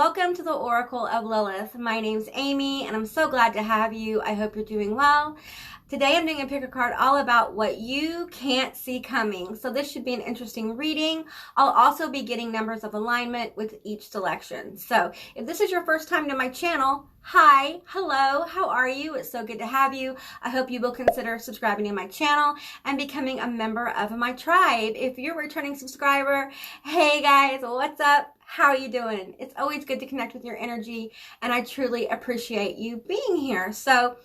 Welcome to the Oracle of Lilith. My name's Amy and I'm so glad to have you. I hope you're doing well. Today I'm doing a pick a card all about what you can't see coming. So this should be an interesting reading. I'll also be getting numbers of alignment with each selection. So if this is your first time to my channel, hi, hello, how are you? It's so good to have you. I hope you will consider subscribing to my channel and becoming a member of my tribe. If you're a returning subscriber, hey guys, what's up? How are you doing? It's always good to connect with your energy and I truly appreciate you being here. So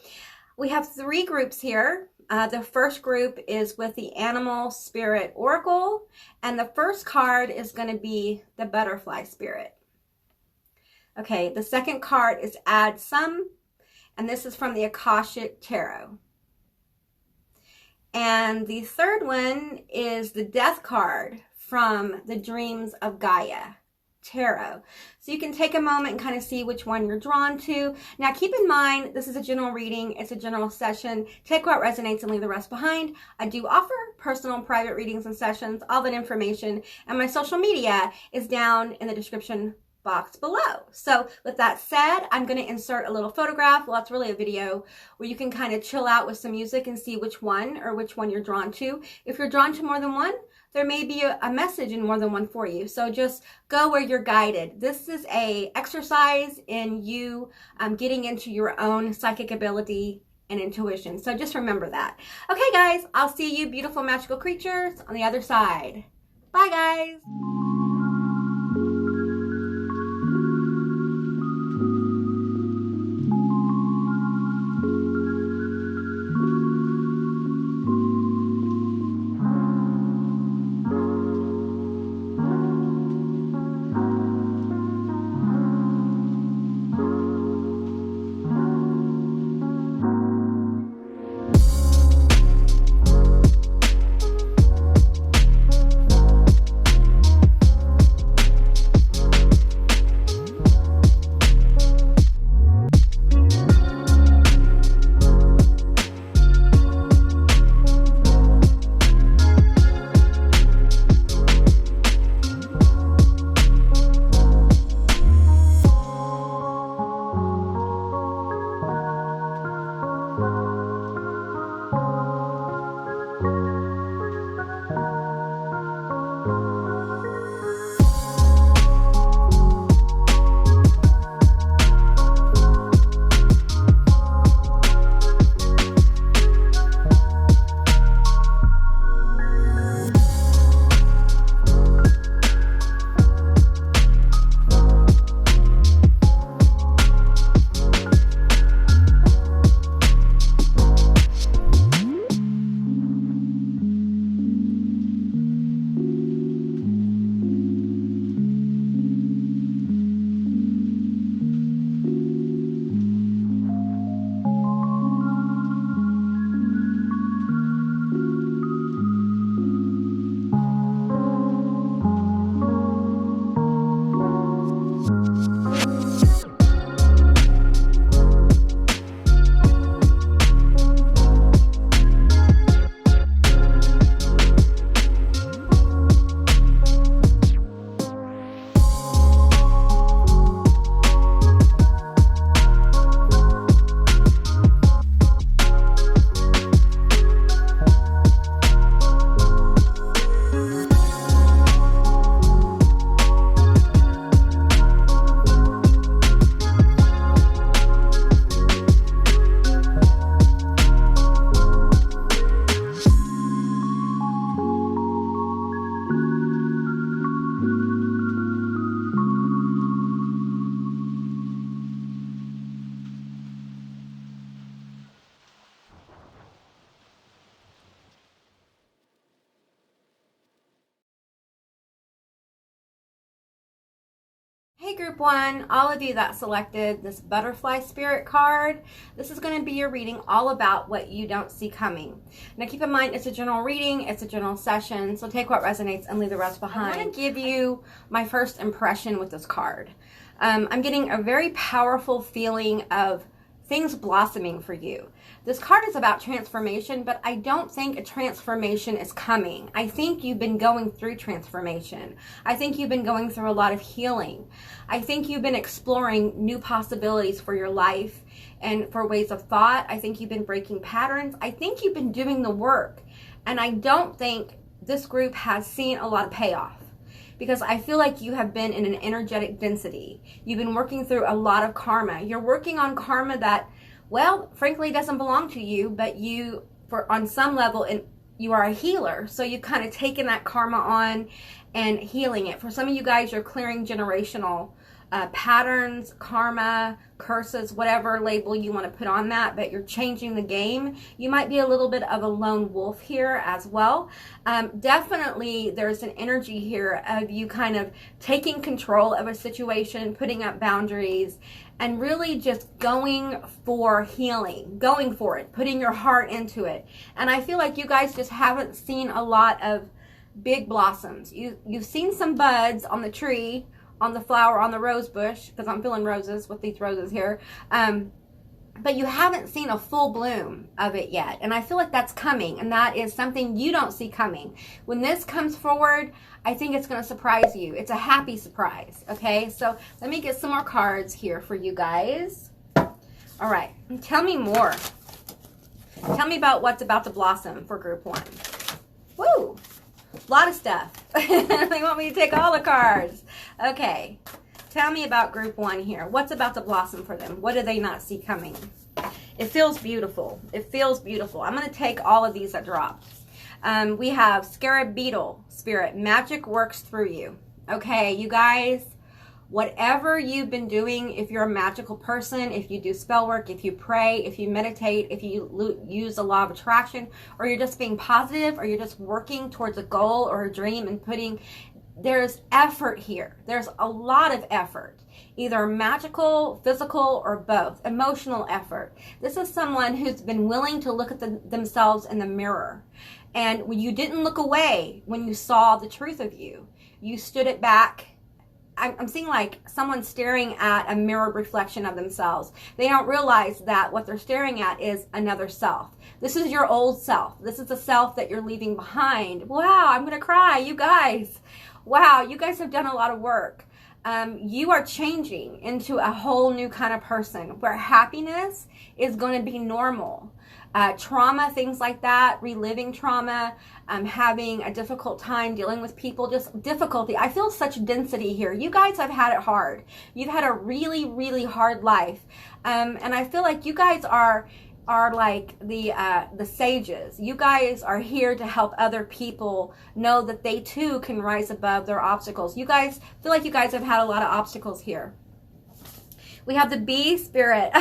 we have three groups here. The first group is with the Animal Spirit Oracle, and the first card is going to be the Butterfly Spirit. Okay, the second card is Adsum, and this is from the Akashic Tarot. And the third one is the Death card from the Dreams of Gaia Tarot. So you can take a moment and kind of see which one you're drawn to. Now keep in mind, this is a general reading. It's a general session. Take what resonates and leave the rest behind. I do offer personal and private readings and sessions. All that information and my social media is down in the description box below. So with that said, I'm going to insert a little photograph. Well, it's really a video where you can kind of chill out with some music and see which one you're drawn to. If you're drawn to more than one, there may be a message in more than one for you. So just go where you're guided. This is a exercise in you getting into your own psychic ability and intuition. So just remember that. Okay, guys, I'll see you beautiful magical creatures on the other side. Bye, guys. Hey group one, all of you that selected this Butterfly Spirit card, this is going to be your reading all about what you don't see coming. Now keep in mind, it's a general reading, it's a general session, so take what resonates and leave the rest behind. I want to give you my first impression with this card. I'm getting a very powerful feeling of things blossoming for you. This card is about transformation, but I don't think a transformation is coming. I think you've been going through transformation. I think you've been going through a lot of healing. I think you've been exploring new possibilities for your life and for ways of thought. I think you've been breaking patterns. I think you've been doing the work. And I don't think this group has seen a lot of payoff, because I feel like you have been in an energetic density. You've been working through a lot of karma. You're working on karma that, well, frankly, doesn't belong to you, but you, on some level, you are a healer. So you've kind of taken that karma on and healing it. For some of you guys, you're clearing generational patterns, karma, curses, whatever label you want to put on that, but you're changing the game. You might be a little bit of a lone wolf here as well. Definitely there's an energy here of you kind of taking control of a situation, putting up boundaries, and really just going for healing, going for it, putting your heart into it. And I feel like you guys just haven't seen a lot of big blossoms. You've seen some buds on the tree, on the flower, on the rose bush, because I'm feeling roses with these roses here. But you haven't seen a full bloom of it yet. And I feel like that's coming, and that is something you don't see coming. When this comes forward, I think it's going to surprise you. It's a happy surprise, okay? So let me get some more cards here for you guys. All right, tell me more. Tell me about what's about to blossom for group one. Woo! A lot of stuff. They want me to take all the cards. Okay. Tell me about group one here. What's about to blossom for them? What do they not see coming? It feels beautiful. It feels beautiful. I'm going to take all of these that dropped. We have Scarab Beetle Spirit. Magic works through you. Okay, you guys, whatever you've been doing, if you're a magical person, if you do spell work, if you pray, if you meditate, if you use the law of attraction, or you're just being positive, or you're just working towards a goal or a dream and there's effort here. There's a lot of effort, either magical, physical, or both. Emotional effort. This is someone who's been willing to look at themselves in the mirror. And you didn't look away when you saw the truth of you. You stood it back. I'm seeing like someone staring at a mirrored reflection of themselves. They don't realize that what they're staring at is another self. This is your old self. This is the self that you're leaving behind. Wow, I'm going to cry, you guys. Wow, you guys have done a lot of work. You are changing into a whole new kind of person where happiness is going to be normal. Trauma, things like that, reliving trauma, having a difficult time dealing with people, just difficulty. I feel such density here. You guys have had it hard. You've had a really, really hard life. And I feel like you guys are like the sages. You guys are here to help other people know that they too can rise above their obstacles. You guys feel like you guys have had a lot of obstacles here. We have the bee spirit.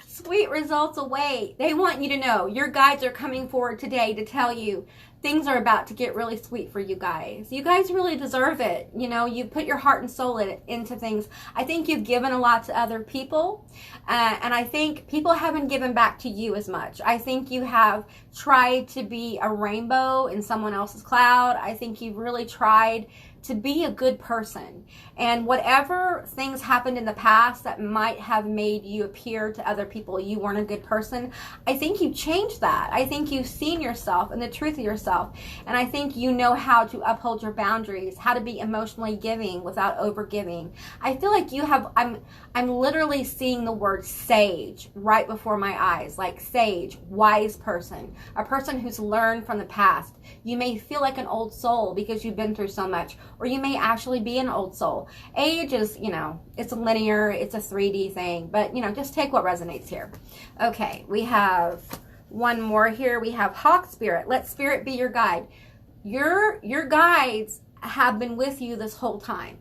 Sweet results await. They want you to know. Your guides are coming forward today to tell you things are about to get really sweet for you guys. You guys really deserve it. You know, you put your heart and soul into things. I think you've given a lot to other people. And I think people haven't given back to you as much. I think you have tried to be a rainbow in someone else's cloud. I think you've really tried to be a good person. And whatever things happened in the past that might have made you appear to other people you weren't a good person, I think you've changed that. I think you've seen yourself and the truth of yourself. And I think you know how to uphold your boundaries, how to be emotionally giving without over giving. I feel like you have, I'm literally seeing the word sage right before my eyes, like sage, wise person, a person who's learned from the past. You may feel like an old soul because you've been through so much, or you may actually be an old soul. Age is, you know, it's linear, it's a 3D thing, but, you know, just take what resonates here. Okay, we have one more here. We have Hawk Spirit. Let Spirit be your guide. Your guides have been with you this whole time,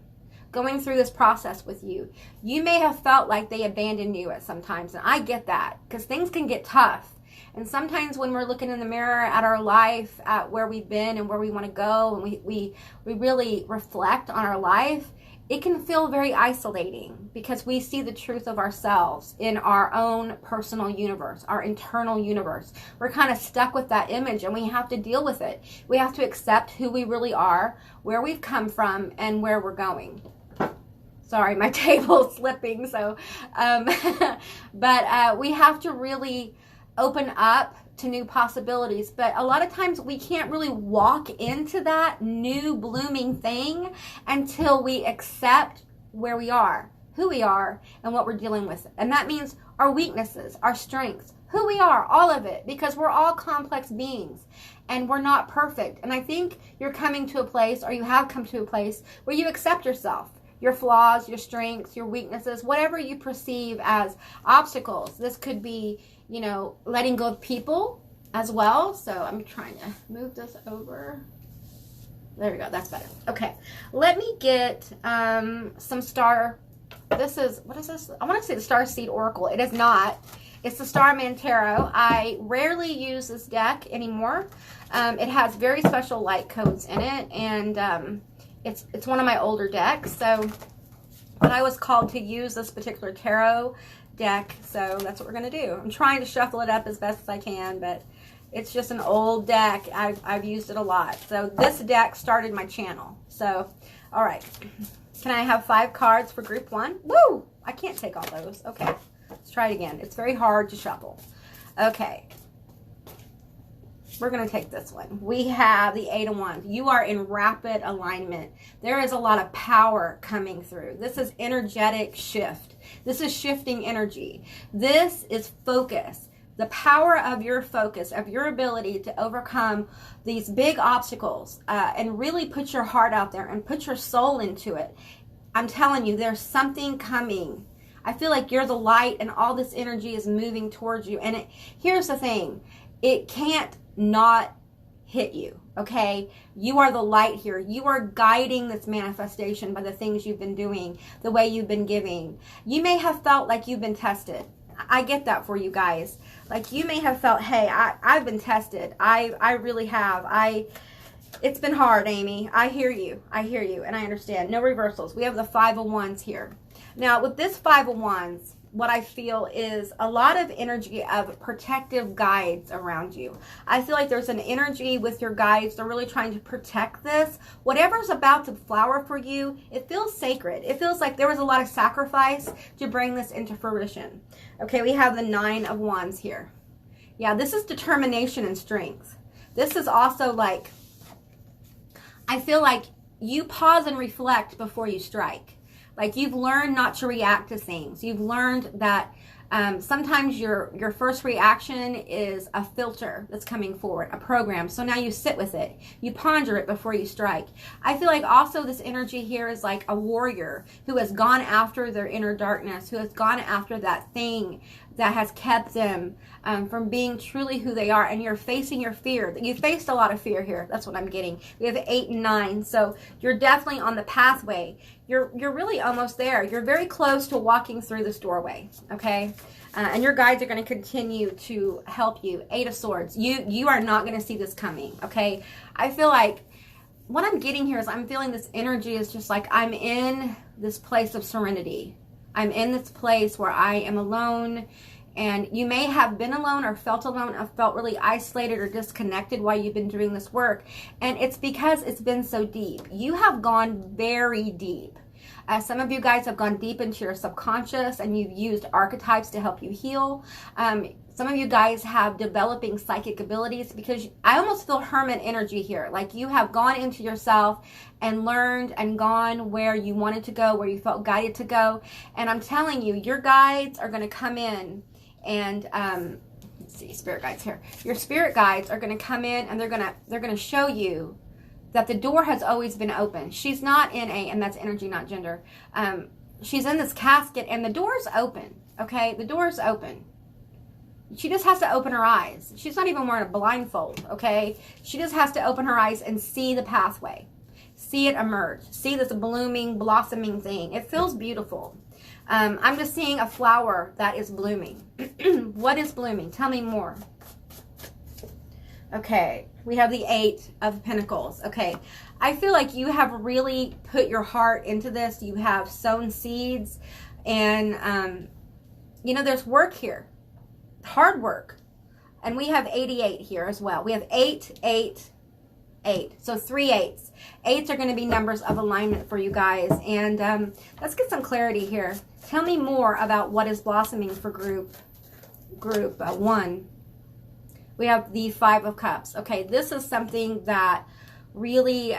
going through this process with you. You may have felt like they abandoned you at some times, and I get that, because things can get tough. And sometimes when we're looking in the mirror at our life, at where we've been and where we want to go, and we really reflect on our life, it can feel very isolating because we see the truth of ourselves in our own personal universe, our internal universe. We're kind of stuck with that image, and we have to deal with it. We have to accept who we really are, where we've come from, and where we're going. Sorry, my table's slipping. So, but we have to really open up to new possibilities. But a lot of times we can't really walk into that new blooming thing until we accept where we are, who we are, and what we're dealing with. And that means our weaknesses, our strengths, who we are, all of it, because we're all complex beings and we're not perfect. And I think you're coming to a place, or you have come to a place, where you accept yourself, your flaws, your strengths, your weaknesses, whatever you perceive as obstacles. This could be, you know, letting go of people as well. So I'm trying to move this over. There we go. That's better. Okay. Let me get some star. This is, what is this? I want to say the Star Seed Oracle. It is not. It's the Starman Tarot. I rarely use this deck anymore. It has very special light codes in it, and it's one of my older decks. So, but I was called to use this particular tarot deck, so that's what we're going to do. I'm trying to shuffle it up as best as I can, but it's just an old deck. I've used it a lot. So this deck started my channel. So, all right. Can I have 5 cards for group 1? Woo! I can't take all those. Okay. Let's try it again. It's very hard to shuffle. Okay. We're going to take this one. We have the 8 of Wands. You are in rapid alignment. There is a lot of power coming through. This is energetic shift. This is shifting energy. This is focus. The power of your focus, of your ability to overcome these big obstacles and really put your heart out there and put your soul into it. I'm telling you, there's something coming. I feel like you're the light and all this energy is moving towards you. And here's the thing. It can't not hit you, okay? You are the light here. You are guiding this manifestation by the things you've been doing, the way you've been giving. You may have felt like you've been tested. I get that for you guys. Like you may have felt, hey, I've been tested. I really have. It's been hard, Amy. I hear you. I hear you, and I understand. No reversals. We have the 5 of Wands here. Now, with this 5 of Wands, what I feel is a lot of energy of protective guides around you. I feel like there's an energy with your guides. They're really trying to protect this. Whatever's about to flower for you, it feels sacred. It feels like there was a lot of sacrifice to bring this into fruition. Okay, we have the 9 of Wands here. Yeah, this is determination and strength. This is also like, I feel like you pause and reflect before you strike. Like you've learned not to react to things. You've learned that sometimes your first reaction is a filter that's coming forward, a program. So now you sit with it. You ponder it before you strike. I feel like also this energy here is like a warrior who has gone after their inner darkness, who has gone after that thing that has kept them from being truly who they are. And you're facing your fear. You faced a lot of fear here. That's what I'm getting. We have 8 and 9. So you're definitely on the pathway. You're really almost there. You're very close to walking through this doorway. Okay. And your guides are going to continue to help you. 8 of Swords. You are not going to see this coming. Okay. I feel like what I'm getting here is I'm feeling this energy is just like I'm in this place of serenity. I'm in this place where I am alone, and you may have been alone or felt alone or felt really isolated or disconnected while you've been doing this work. And it's because it's been so deep. You have gone very deep. Some of you guys have gone deep into your subconscious and you've used archetypes to help you heal. Some of you guys have developing psychic abilities, because I almost feel hermit energy here. Like you have gone into yourself and learned and gone where you wanted to go, where you felt guided to go. And I'm telling you, your guides are going to come in and, let's see, spirit guides here. Your spirit guides are going to come in and they're going to show you that the door has always been open. She's not in and that's energy, not gender. She's in this casket and the door's open. Okay. The door's open. She just has to open her eyes. She's not even wearing a blindfold, okay? She just has to open her eyes and see the pathway. See it emerge. See this blooming, blossoming thing. It feels beautiful. I'm just seeing a flower that is blooming. What is blooming? Tell me more. Okay, we have the 8 of Pentacles. Okay, I feel like you have really put your heart into this. You have sown seeds, and, you know, there's work here. Hard work. And we have 88 here as well. We have 8, 8, 8. So 3 8s. 8s are going to be numbers of alignment for you guys. And let's get some clarity here. Tell me more about what is blossoming for group 1. We have the 5 of Cups. Okay, this is something that really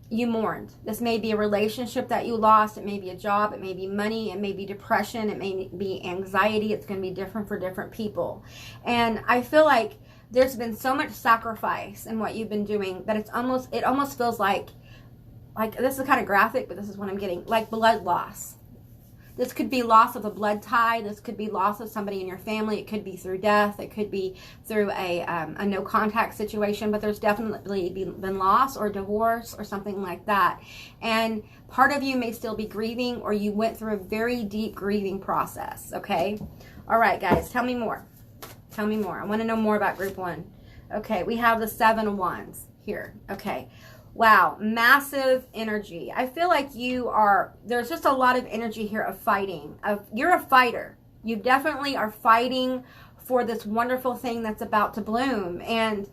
you mourned. This may be a relationship that you lost. It may be a job. It may be money. It may be depression. It may be anxiety. It's going to be different for different people. And I feel like there's been so much sacrifice in what you've been doing that it almost feels like this is kind of graphic, but this is what I'm getting, like blood loss. This could be loss of a blood tie. This could be loss of somebody in your family. It could be through death. It could be through a no contact situation, but there's definitely been loss or divorce or something like that. And part of you may still be grieving, or you went through a very deep grieving process, okay? All right, guys, tell me more. Tell me more. I want to know more about group 1. Okay, we have the 7 of Wands here. Okay. Wow, massive energy. I feel like there's just a lot of energy here of fighting. You're a fighter. You definitely are fighting for this wonderful thing that's about to bloom. And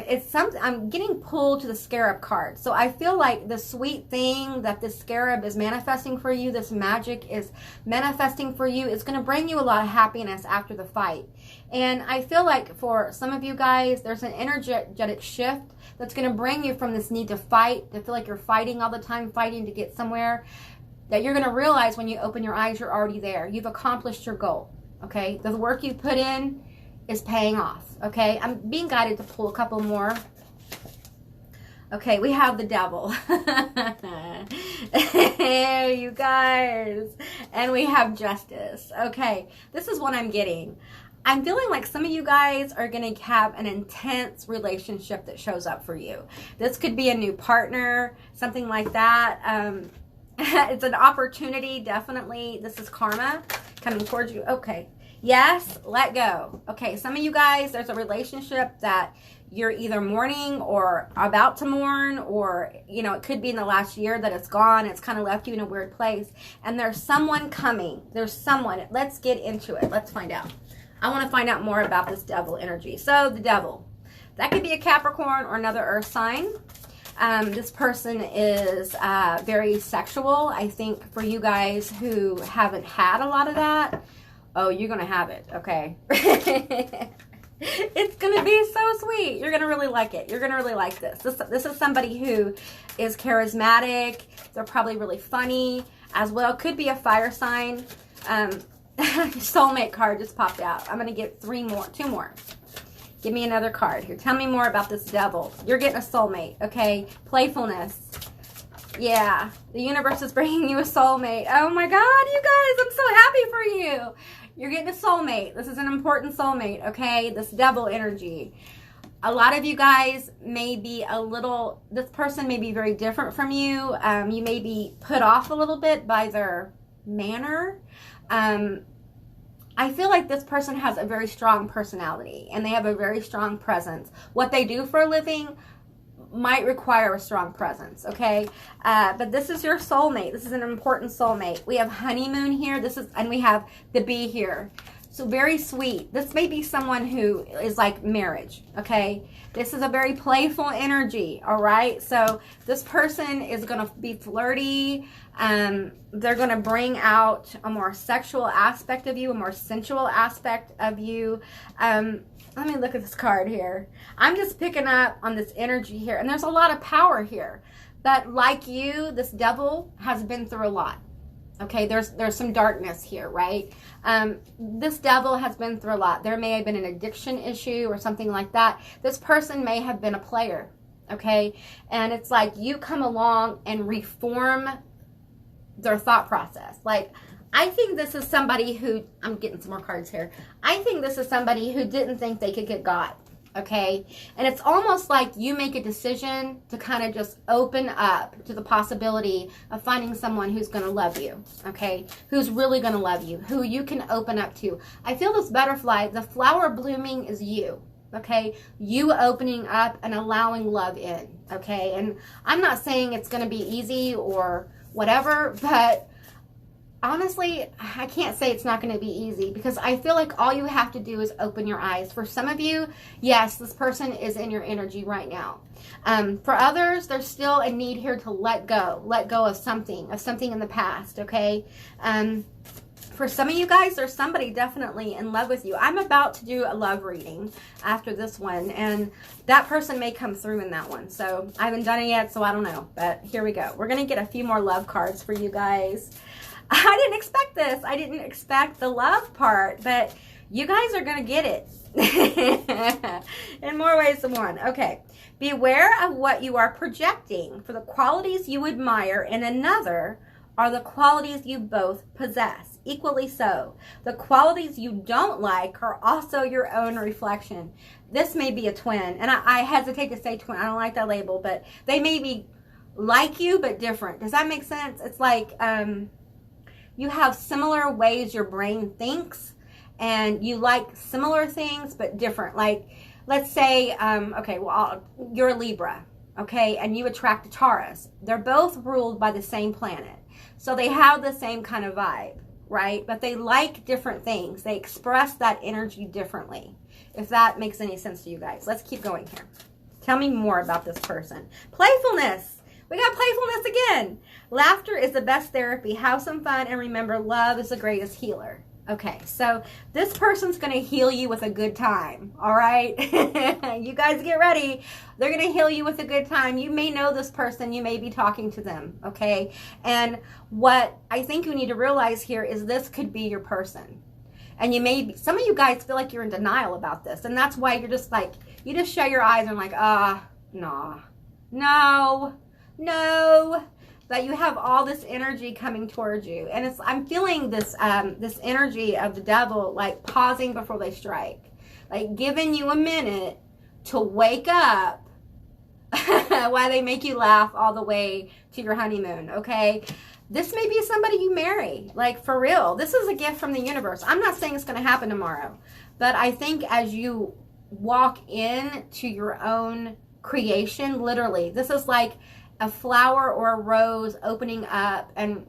it's something, I'm getting pulled to the Scarab card. So I feel like the sweet thing that this Scarab is manifesting for you, this magic is manifesting for you, is going to bring you a lot of happiness after the fight. And I feel like for some of you guys, there's an energetic shift that's going to bring you from this need to fight, to feel like you're fighting all the time, fighting to get somewhere, that you're going to realize when you open your eyes, you're already there. You've accomplished your goal, okay? The work you put in is paying off, okay? I'm being guided to pull a couple more. Okay, we have the Devil. Hey, you guys. And we have Justice. Okay, this is what I'm getting. I'm feeling like some of you guys are going to have an intense relationship that shows up for you. This could be a new partner, something like that. It's an opportunity, definitely. This is karma coming towards you. Okay. Yes, let go. Okay, some of you guys, there's a relationship that you're either mourning or about to mourn, or, you know, it could be in the last year that it's gone. It's kind of left you in a weird place. And there's someone coming. There's someone. Let's get into it. Let's find out. I want to find out more about this Devil energy. So the Devil, that could be a Capricorn or another earth sign. This person is very sexual. I think for you guys who haven't had a lot of that, oh, you're going to have it, okay? It's going to be so sweet. You're going to really like it. You're going to really like this. This is somebody who is charismatic. They're probably really funny as well. Could be a fire sign. Soulmate card just popped out. I'm going to get 2 more. Give me another card here. Tell me more about this Devil. You're getting a soulmate, okay? Playfulness. Yeah, the universe is bringing you a soulmate. Oh my God, you guys, I'm so happy for you. You're getting a soulmate. This is an important soulmate, okay? This Devil energy. A lot of you guys may be this person may be very different from you. You may be put off a little bit by their manner. I feel like this person has a very strong personality and they have a very strong presence. What they do for a living might require a strong presence, okay? But this is your soulmate. This is an important soulmate. We have honeymoon here. And we have the bee here. So very sweet. This may be someone who is like marriage, okay? This is a very playful energy, all right? So this person is going to be flirty. They're going to bring out a more sexual aspect of you, a more sensual aspect of you. Let me look at this card here. I'm just picking up on this energy here. And there's a lot of power here. But like you, this Devil has been through a lot. Okay, there's some darkness here, right? This Devil has been through a lot. There may have been an addiction issue or something like that. This person may have been a player, okay? And it's like you come along and reform their thought process. Like, I think this is somebody who, I'm getting some more cards here. I think this is somebody who didn't think they could get got, okay? And it's almost like you make a decision to kind of just open up to the possibility of finding someone who's going to love you, okay? Who's really going to love you, who you can open up to. I feel this butterfly, the flower blooming is you, okay? You opening up and allowing love in, okay? And I'm not saying it's going to be easy or whatever, but honestly, I can't say it's not going to be easy, because I feel like all you have to do is open your eyes. For some of you, yes, this person is in your energy right now. For others, there's still a need here to let go of something in the past, okay? For some of you guys, there's somebody definitely in love with you. I'm about to do a love reading after this one, and that person may come through in that one. So I haven't done it yet, so I don't know. But here we go. We're going to get a few more love cards for you guys. I didn't expect this. I didn't expect the love part, but you guys are going to get it in more ways than one. Okay. Beware of what you are projecting, for the qualities you admire in another are the qualities you both possess, equally so. The qualities you don't like are also your own reflection. This may be a twin, and I hesitate to say twin. I don't like that label, but they may be like you, but different. Does that make sense? It's like you have similar ways your brain thinks, and you like similar things, but different. Like, let's say, okay, well, you're a Libra, okay, and you attract a Taurus. They're both ruled by the same planet. So they have the same kind of vibe, right? But they like different things. They express that energy differently, if that makes any sense to you guys. Let's keep going here. Tell me more about this person. Playfulness. We got playfulness again. Laughter is the best therapy. Have some fun, and remember, love is the greatest healer. Okay, so this person's going to heal you with a good time, all right? You guys get ready. They're going to heal you with a good time. You may know this person. You may be talking to them, okay? And what I think you need to realize here is this could be your person. And you may be, some of you guys feel like you're in denial about this, and that's why you're just like, you just shut your eyes and like, nah, no. That you have all this energy coming towards you, and I'm feeling this this energy of the devil, like pausing before they strike, like giving you a minute to wake up while they make you laugh all the way to your honeymoon. Okay, this may be somebody you marry, like for real. This is a gift from the universe. I'm not saying it's going to happen tomorrow, but I think as you walk into your own creation, literally, this is like a flower or a rose opening up and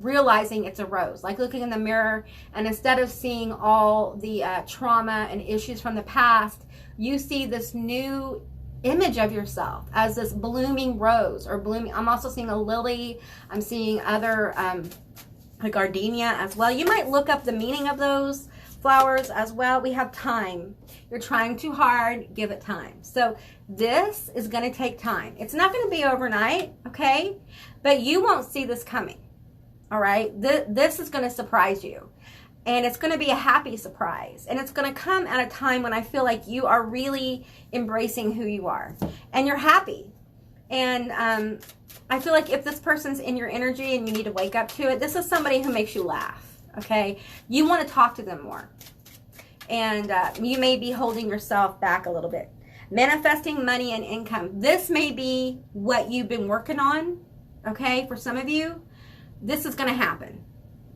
realizing it's a rose, like looking in the mirror, and instead of seeing all the trauma and issues from the past, you see this new image of yourself as this blooming rose or blooming. I'm also seeing a lily. I'm seeing other a gardenia as well. You might look up the meaning of those flowers as well. We have time. You're trying too hard, give it time. So this is going to take time. It's not going to be overnight, okay? But you won't see this coming, all right? This is going to surprise you. And it's going to be a happy surprise. And it's going to come at a time when I feel like you are really embracing who you are. And you're happy. And I feel like if this person's in your energy and you need to wake up to it, this is somebody who makes you laugh, okay? You want to talk to them more. And you may be holding yourself back a little bit. Manifesting money and income. This may be what you've been working on, okay? For some of you, this is going to happen,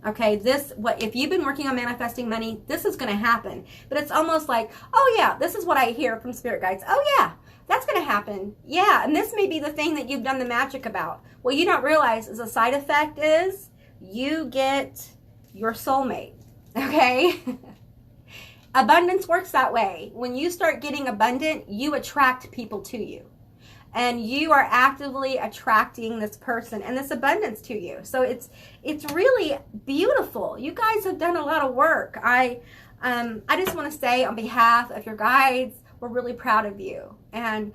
okay? If you've been working on manifesting money, this is going to happen. But it's almost like, oh yeah, this is what I hear from spirit guides. Oh yeah, that's going to happen. Yeah, and this may be the thing that you've done the magic about. What you don't realize is a side effect is you get your soulmate, okay? Abundance works that way. When you start getting abundant, you attract people to you. And you are actively attracting this person and this abundance to you. So it's really beautiful. You guys have done a lot of work. I just want to say on behalf of your guides, we're really proud of you. And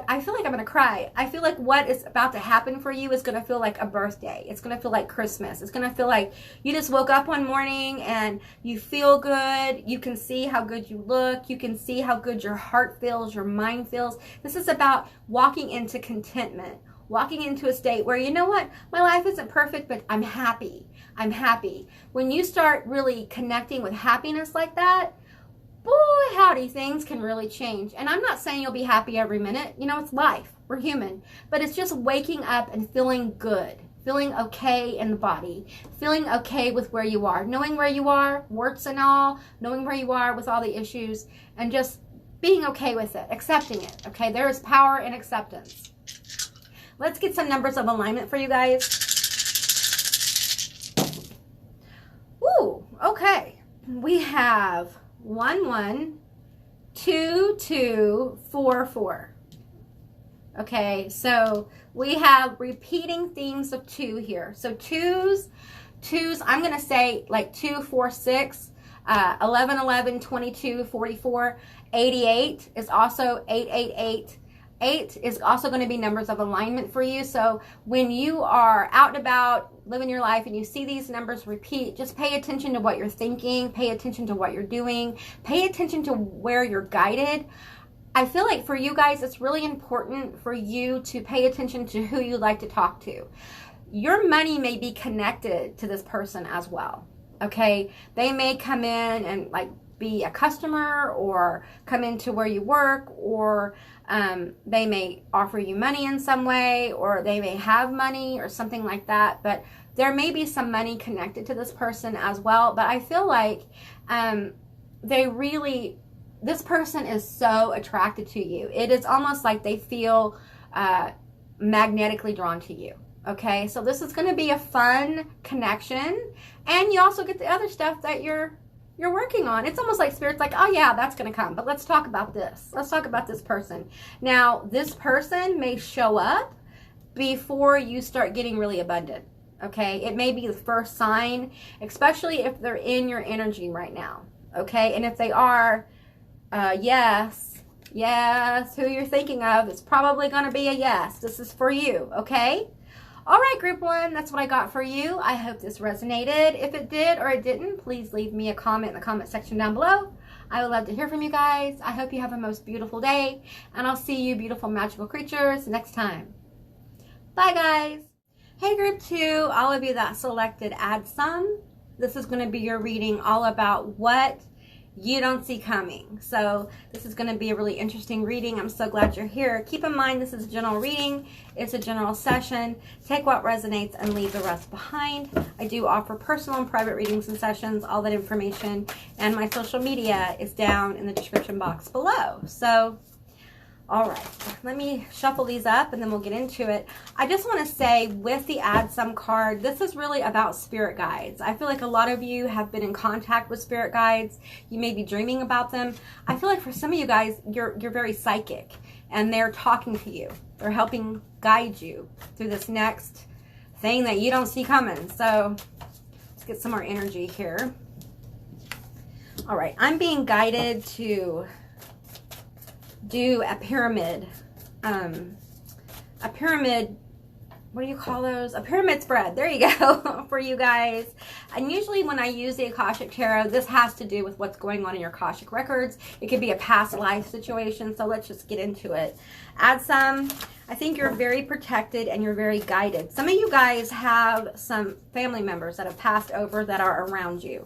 I feel like I'm going to cry. I feel like what is about to happen for you is going to feel like a birthday. It's going to feel like Christmas. It's going to feel like you just woke up one morning and you feel good. You can see how good you look. You can see how good your heart feels, your mind feels. This is about walking into contentment, walking into a state where, you know what, my life isn't perfect, but I'm happy. I'm happy. When you start really connecting with happiness like that, boy, howdy, things can really change. And I'm not saying you'll be happy every minute. You know, it's life. We're human. But it's just waking up and feeling good, feeling okay in the body, feeling okay with where you are, knowing where you are, warts and all, knowing where you are with all the issues, and just being okay with it, accepting it, okay? There is power in acceptance. Let's get some numbers of alignment for you guys. we have 112244. Okay, so we have repeating themes of 2 here. So twos, I'm going to say like 2, 4, 6, 11, 11, 22, 44. 88 is also 888. 8 is also going to be numbers of alignment for you. So when you are out and about living your life and you see these numbers repeat, just pay attention to what you're thinking, pay attention to what you're doing, pay attention to where you're guided. I feel like for you guys, it's really important for you to pay attention to who you like to talk to. Your money may be connected to this person as well. Okay, they may come in and like be a customer or come into where you work, or they may offer you money in some way, or they may have money or something like that. But there may be some money connected to this person as well. But I feel like this person is so attracted to you. It is almost like they feel magnetically drawn to you. Okay, so this is going to be a fun connection, and you also get the other stuff that you're working on. It's almost like Spirit's like, oh yeah, that's going to come, but let's talk about this. Let's talk about this person. Now, this person may show up before you start getting really abundant. Okay, it may be the first sign, especially if they're in your energy right now. Okay, and if they are, yes, who you're thinking of, it's probably going to be a yes. This is for you. Okay. All right, group 1, that's what I got for you. I hope this resonated. If it did or it didn't, please leave me a comment in the comment section down below. I would love to hear from you guys. I hope you have a most beautiful day, and I'll see you beautiful magical creatures next time. Bye, guys. Hey, group 2, all of you that selected Adsum, this is going to be your reading all about what you don't see coming. So this is going to be a really interesting reading. I'm so glad you're here. Keep in mind, this is a general reading. It's a general session. Take what resonates and leave the rest behind. I do offer personal and private readings and sessions. All that information and my social media is down in the description box below. So all right, let me shuffle these up and then we'll get into it. I just want to say, with the Adsum card, this is really about spirit guides. I feel like a lot of you have been in contact with spirit guides. You may be dreaming about them. I feel like for some of you guys, you're very psychic, and they're talking to you. They're helping guide you through this next thing that you don't see coming. So let's get some more energy here. All right, I'm being guided to do a pyramid, what do you call those? A pyramid spread. There you go. For you guys. And usually when I use the Akashic Tarot, this has to do with what's going on in your Akashic records. It could be a past life situation. So let's just get into it. Adsum, I think you're very protected and you're very guided. Some of you guys have some family members that have passed over that are around you.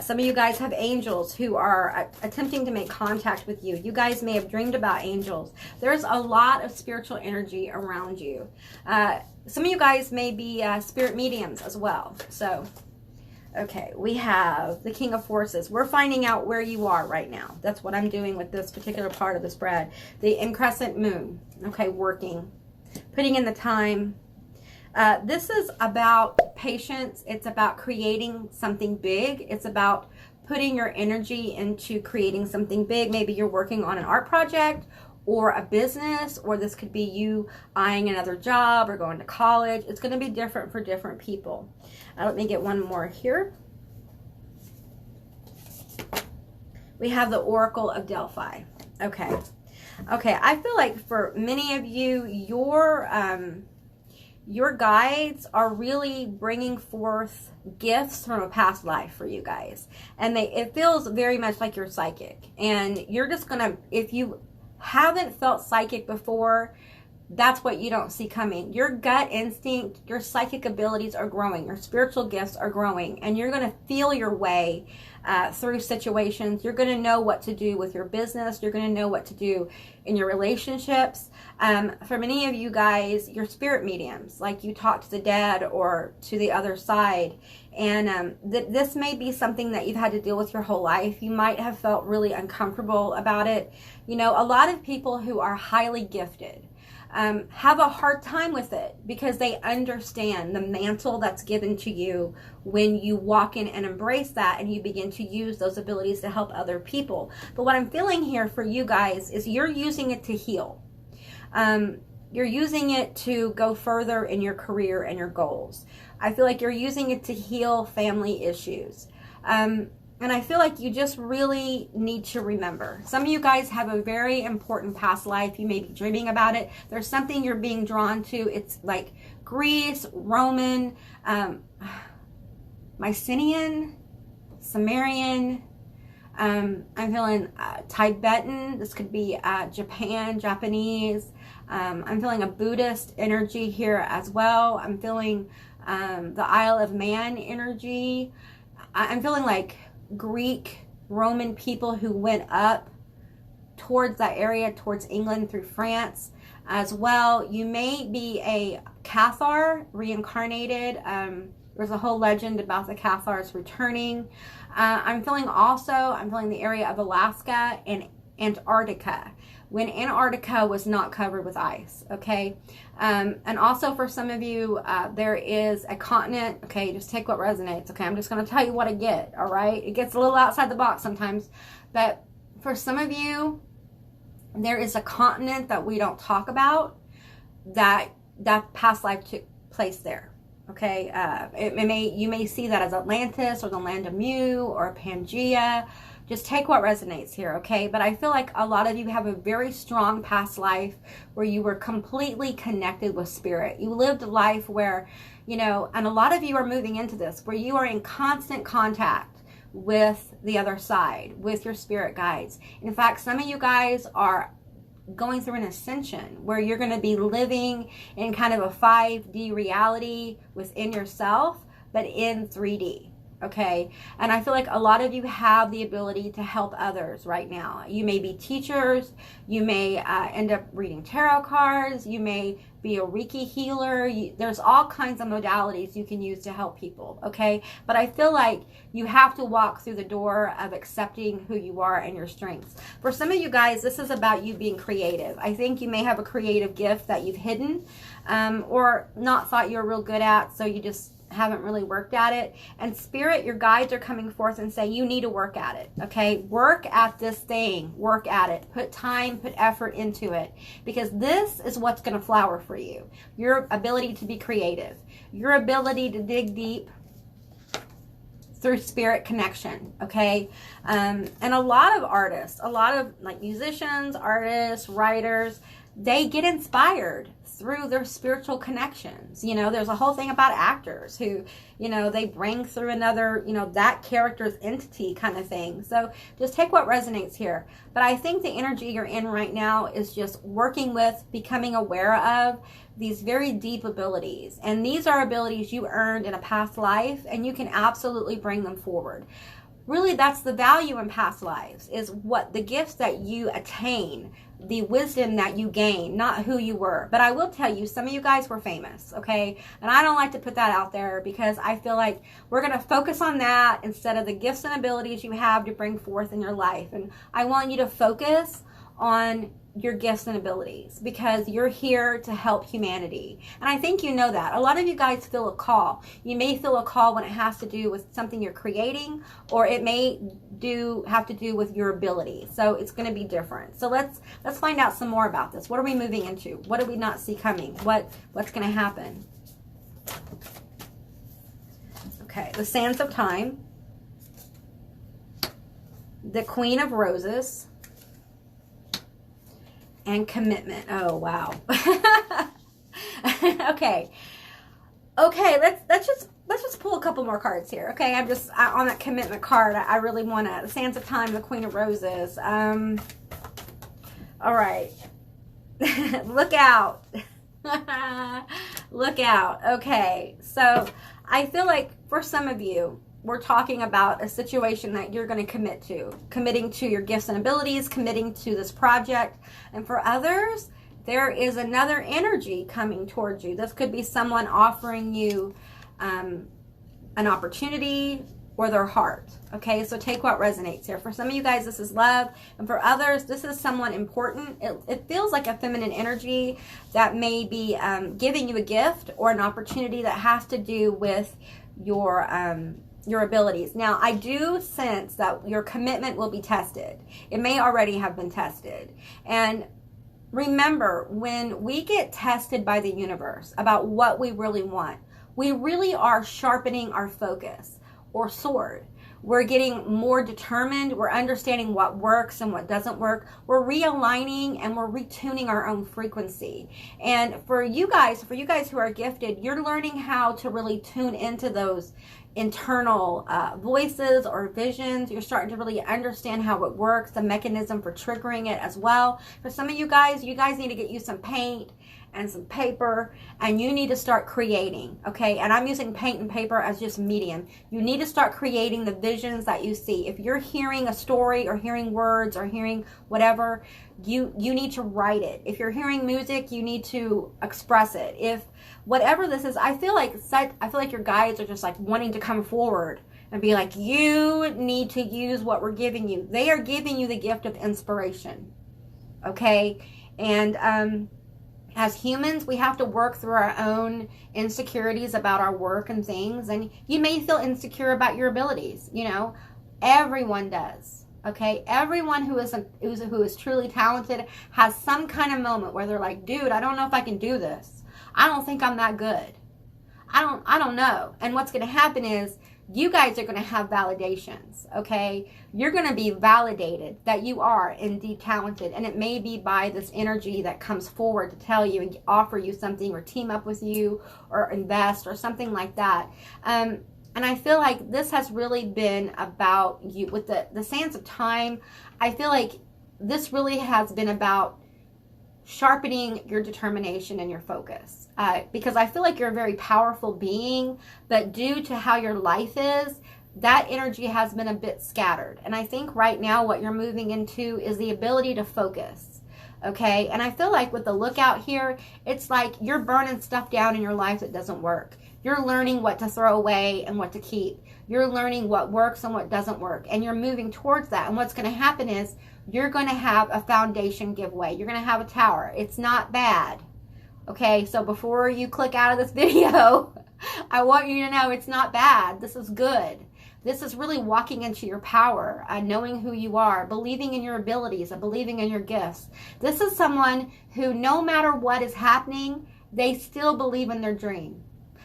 Some of you guys have angels who are attempting to make contact with you. You guys may have dreamed about angels. There's a lot of spiritual energy around you. Some of you guys may be spirit mediums as well. So, okay, we have the King of Forces. We're finding out where you are right now. That's what I'm doing with this particular part of the spread. The increscent moon. Okay, working. Putting in the time. This is about patience. It's about creating something big. It's about putting your energy into creating something big. Maybe you're working on an art project or a business, or this could be you eyeing another job or going to college. It's going to be different for different people. Let me get one more here. We have the Oracle of Delphi. Okay. Okay, I feel like for many of you, your guides are really bringing forth gifts from a past life for you guys. And it feels very much like you're psychic. And you're just going to, if you haven't felt psychic before, that's what you don't see coming. Your gut instinct, your psychic abilities are growing. Your spiritual gifts are growing. And you're going to feel your way through situations. You're going to know what to do with your business. You're going to know what to do in your relationships. For many of you guys, you're spirit mediums. Like you talk to the dead or to the other side. And this may be something that you've had to deal with your whole life. You might have felt really uncomfortable about it. You know, a lot of people who are highly gifted, have a hard time with it because they understand the mantle that's given to you when you walk in and embrace that and you begin to use those abilities to help other people. But what I'm feeling here for you guys is you're using it to heal. You're using it to go further in your career and your goals. I feel like you're using it to heal family issues. And I feel like you just really need to remember. Some of you guys have a very important past life. You may be dreaming about it. There's something you're being drawn to. It's like Greece, Roman, Mycenaean, Sumerian. I'm feeling Tibetan. This could be Japan, Japanese. I'm feeling a Buddhist energy here as well. I'm feeling the Isle of Man energy. I'm feeling like Greek, Roman people who went up towards that area, towards England through France as well. You may be a Cathar reincarnated. There's a whole legend about the Cathars returning. I'm feeling the area of Alaska and Antarctica, when Antarctica was not covered with ice, okay? And also for some of you, there is a continent, okay, just take what resonates, okay? I'm just going to tell you what I get, all right? It gets a little outside the box sometimes, but for some of you, there is a continent that we don't talk about that past life took place there, okay? You may see that as Atlantis or the land of Mu or Pangea. Just take what resonates here, okay? But I feel like a lot of you have a very strong past life where you were completely connected with spirit. You lived a life where, and a lot of you are moving into this, where you are in constant contact with the other side, with your spirit guides. In fact, some of you guys are going through an ascension where you're going to be living in kind of a 5D reality within yourself, but in 3D. Okay, and I feel like a lot of you have the ability to help others right now. You may be teachers, you may end up reading tarot cards, you may be a Reiki healer. There's all kinds of modalities you can use to help people, okay? But I feel like you have to walk through the door of accepting who you are and your strengths. For some of you guys, this is about you being creative. I think you may have a creative gift that you've hidden or not thought you were real good at, so you just haven't really worked at it. And spirit, your guides are coming forth and say you need to work at it, okay? Work at this thing, work at it, put time, put effort into it, because this is what's going to flower for you. Your ability to be creative, your ability to dig deep through spirit connection, okay? And a lot of artists, a lot of like musicians, artists, writers, they get inspired through their spiritual connections. There's a whole thing about actors who, they bring through another, that character's entity kind of thing. So just take what resonates here. But I think the energy you're in right now is just working with, becoming aware of these very deep abilities. And these are abilities you earned in a past life, and you can absolutely bring them forward. Really, that's the value in past lives, is what the gifts that you attain, the wisdom that you gain, not who you were. But I will tell you, some of you guys were famous, okay? And I don't like to put that out there because I feel like we're going to focus on that instead of the gifts and abilities you have to bring forth in your life. And I want you to focus on your gifts and abilities because you're here to help humanity. And I think you know that. A lot of you guys feel a call. You may feel a call when it has to do with something you're creating, or it may have to do with your ability. So it's going to be different. So let's find out some more about this. What are we moving into? What do we not see coming? What's going to happen? Okay, the Sands of Time, the Queen of Roses, and Commitment. Oh, wow. Okay, let's just pull a couple more cards here. Okay, I'm just on that Commitment card. I really want to. The Sands of Time, the Queen of Roses. All right. Look out. Look out. Okay, so I feel like for some of you, we're talking about a situation that you're going to commit to, committing to your gifts and abilities, committing to this project. And for others, there is another energy coming towards you. This could be someone offering you an opportunity, or their heart. Okay, so take what resonates here. For some of you guys, this is love, and for others, this is someone important. It feels like a feminine energy that may be giving you a gift or an opportunity that has to do with your abilities. Now, I do sense that your commitment will be tested. It may already have been tested. And remember, when we get tested by the universe about what we really want, we really are sharpening our focus or sword. We're getting more determined. We're understanding what works and what doesn't work. We're realigning and we're retuning our own frequency. And for you guys who are gifted, you're learning how to really tune into those internal voices or visions. You're starting to really understand how it works, the mechanism for triggering it as well. For some of you guys need to get you some paint and some paper, and you need to start creating, okay? And I'm using paint and paper as just medium. You need to start creating the visions that you see. If you're hearing a story or hearing words or hearing whatever, you need to write it. If you're hearing music, you need to express it. If whatever this is, I feel like your guides are just like wanting to come forward and be like, you need to use what we're giving you. They are giving you the gift of inspiration, okay? And as humans, we have to work through our own insecurities about our work and things. And you may feel insecure about your abilities. You know, everyone does. Okay, everyone who is truly talented has some kind of moment where they're like, dude, I don't know if I can do this. I don't think I'm that good. I don't know. And what's going to happen is you guys are going to have validations, okay? You're going to be validated that you are indeed talented, and it may be by this energy that comes forward to tell you and offer you something or team up with you or invest or something like that. And I feel like this has really been about you. With the sands of time, I feel like this really has been about sharpening your determination and your focus. Because I feel like you're a very powerful being, but due to how your life is, that energy has been a bit scattered. And I think right now what you're moving into is the ability to focus. Okay? And I feel like with the lookout here, it's like you're burning stuff down in your life that doesn't work. You're learning what to throw away and what to keep. You're learning what works and what doesn't work. And you're moving towards that. And what's going to happen is you're going to have a foundation give way. You're going to have a tower. It's not bad. Okay, so before you click out of this video, I want you to know it's not bad. This is good. This is really walking into your power, knowing who you are, believing in your abilities, and believing in your gifts. This is someone who, no matter what is happening, they still believe in their dream.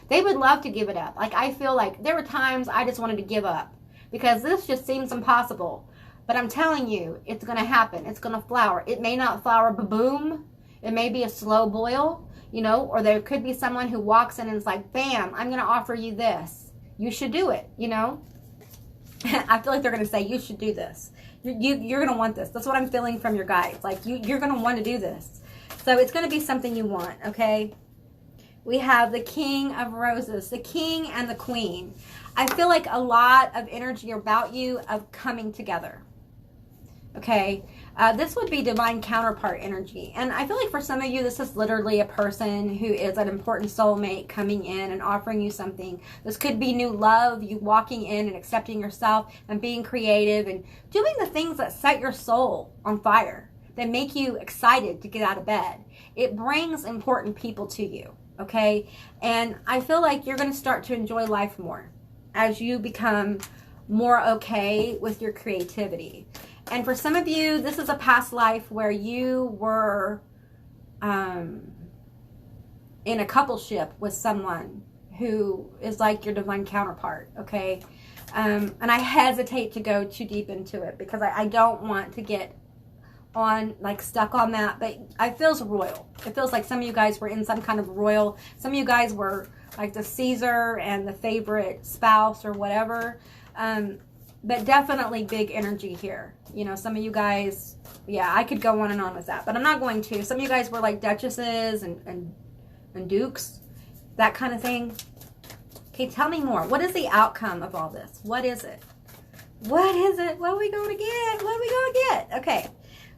They would love to give it up. Like, I feel like there were times I just wanted to give up because this just seems impossible. But I'm telling you, it's going to happen. It's going to flower. It may not flower ba-boom. It may be a slow boil, you know, or there could be someone who walks in and is like, bam, I'm going to offer you this. You should do it, you know. I feel like they're going to say, you should do this. You're going to want this. That's what I'm feeling from your guides. Like, you're going to want to do this. So it's going to be something you want, okay? We have the King of Roses, the King and the Queen. I feel like a lot of energy about you of coming together. Okay, this would be divine counterpart energy. And I feel like for some of you, this is literally a person who is an important soulmate coming in and offering you something. This could be new love, you walking in and accepting yourself and being creative and doing the things that set your soul on fire, that make you excited to get out of bed. It brings important people to you, okay? And I feel like you're going to start to enjoy life more as you become more okay with your creativity. And for some of you, this is a past life where you were in a coupleship with someone who is like your divine counterpart, okay? And I hesitate to go too deep into it because I don't want to get on, like, stuck on that, but it feels royal. It feels like some of you guys were in some kind of royal, some of you guys were like the Caesar and the favorite spouse or whatever. But definitely big energy here. You know, some of you guys, yeah, I could go on and on with that, but I'm not going to. Some of you guys were like duchesses and dukes, that kind of thing. Okay, tell me more. What is the outcome of all this? What is it? What is it? What are we going to get? What are we going to get? Okay,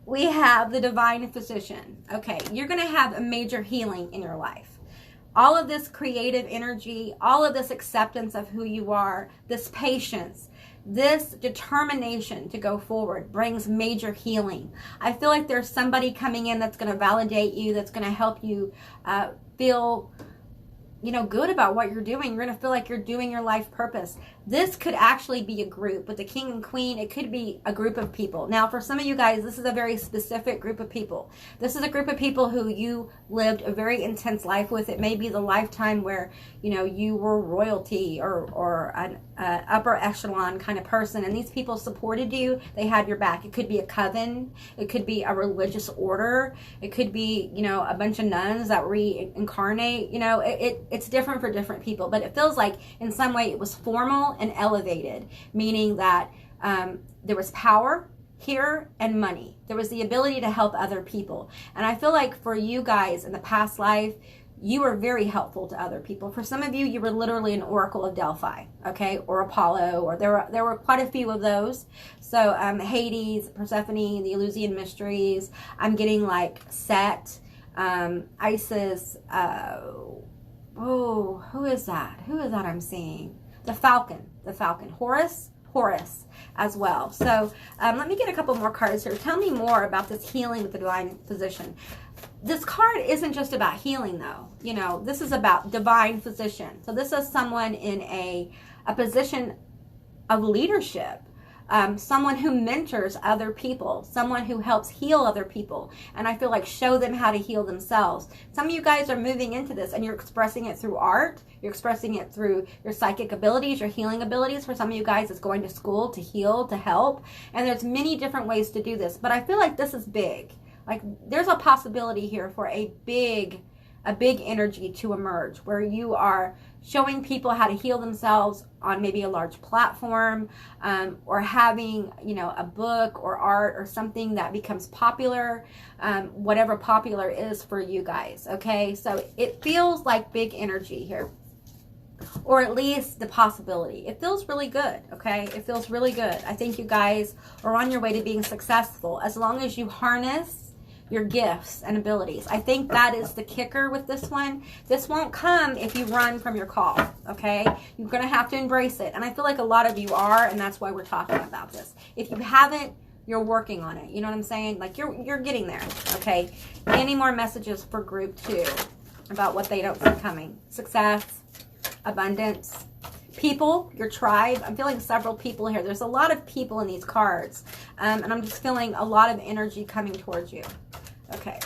we have the Divine Physician. Okay, you're going to have a major healing in your life. all of this creative energy, all of this acceptance of who you are, this patience, this determination to go forward brings major healing. I feel like there's somebody coming in that's going to validate you, that's going to help you feel, you know, good about what you're doing. You're going to feel like you're doing your life purpose. This could actually be a group. With the king and queen, it could be a group of people. Now, for some of you guys, this is a very specific group of people. This is a group of people who you lived a very intense life with. It may be the lifetime where, you know, you were royalty or an upper echelon kind of person, and these people supported you. They had your back. It could be a coven. It could be a religious order. It could be, you know, a bunch of nuns that reincarnate. You know, it's different for different people, but it feels like in some way it was formal and elevated, meaning that there was power here and money. There was the ability to help other people. And I feel like for you guys in the past life, you were very helpful to other people. For some of you, you were literally an oracle of Delphi, okay, or Apollo, or there were quite a few of those. So Hades, Persephone, the Eleusinian mysteries. I'm getting like Set, Isis. Who is that? Who is that I'm seeing? The Falcon, Horus as well. So let me get a couple more cards here. Tell me more about this healing with the divine physician. This card isn't just about healing though. You know, this is about divine physician. So this is someone in a position of leadership. Someone who mentors other people, someone who helps heal other people, and I feel like show them how to heal themselves. Some of you guys are moving into this and you're expressing it through art, you're expressing it through your psychic abilities, your healing abilities. For some of you guys, it's going to school to heal, to help, and there's many different ways to do this, but I feel like this is big. Like there's a possibility here for a big energy to emerge where you are showing people how to heal themselves on maybe a large platform, or having, you know, a book or art or something that becomes popular, whatever popular is for you guys. Okay, so it feels like big energy here, or at least the possibility. It feels really good. Okay, it feels really good. I think you guys are on your way to being successful as long as you harness your gifts and abilities. I think that is the kicker with this one. This won't come if you run from your call, okay? You're going to have to embrace it. And I feel like a lot of you are, and that's why we're talking about this. If you haven't, you're working on it. You know what I'm saying? Like you're getting there, okay? Any more messages for group 2 about what they don't see coming? Success, abundance, people, your tribe. I'm feeling several people here. There's a lot of people in these cards. And I'm just feeling a lot of energy coming towards you. Okay.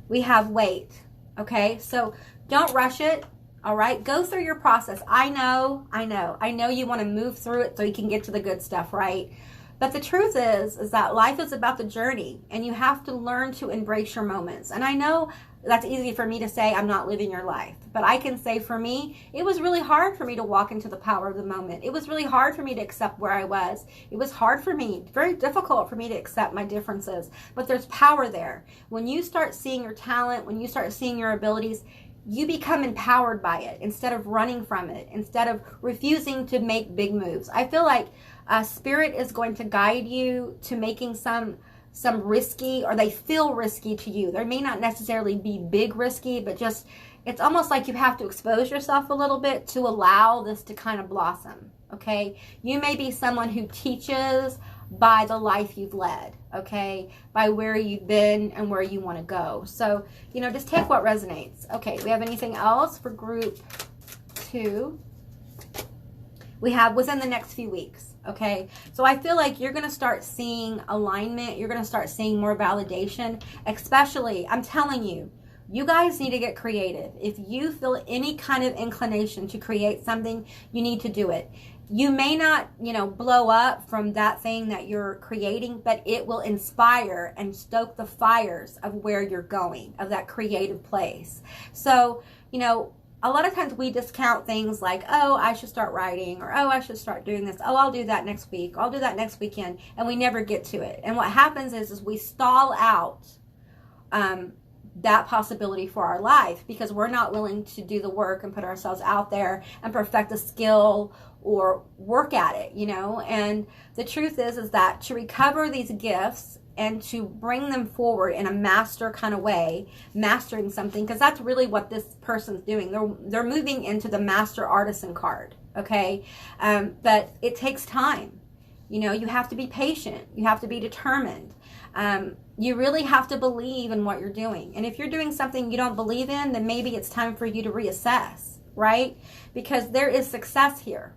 We have wait. Okay. So don't rush it. All right. Go through your process. I know you want to move through it so you can get to the good stuff, right? But the truth is that life is about the journey, and you have to learn to embrace your moments. And I know that's easy for me to say, I'm not living your life. But I can say for me, it was really hard for me to walk into the power of the moment. It was really hard for me to accept where I was. It was hard for me, very difficult for me to accept my differences. But there's power there. When you start seeing your talent, when you start seeing your abilities, you become empowered by it instead of running from it, instead of refusing to make big moves. I feel like Spirit is going to guide you to making some risky, or they feel risky to you. They may not necessarily be big risky, but just, it's almost like you have to expose yourself a little bit to allow this to kind of blossom, okay? You may be someone who teaches by the life you've led, okay? By where you've been and where you want to go. So, you know, just take what resonates. Okay, we have anything else for group 2? We have within the next few weeks. Okay, so I feel like you're going to start seeing alignment. You're going to start seeing more validation, especially, I'm telling you, you guys need to get creative. If you feel any kind of inclination to create something, you need to do it. You may not, you know, blow up from that thing that you're creating, but it will inspire and stoke the fires of where you're going, of that creative place. So, you know, a lot of times we discount things like, oh, I should start writing, or oh, I should start doing this. Oh, I'll do that next week. I'll do that next weekend. And we never get to it. And what happens is we stall out that possibility for our life because we're not willing to do the work and put ourselves out there and perfect a skill or work at it, you know. And the truth is that to recover these gifts and to bring them forward in a master kind of way, mastering something, because that's really what this person's doing. They're moving into the master artisan card, okay? But it takes time. You know, you have to be patient. You have to be determined. You really have to believe in what you're doing. And if you're doing something you don't believe in, then maybe it's time for you to reassess, right? Because there is success here.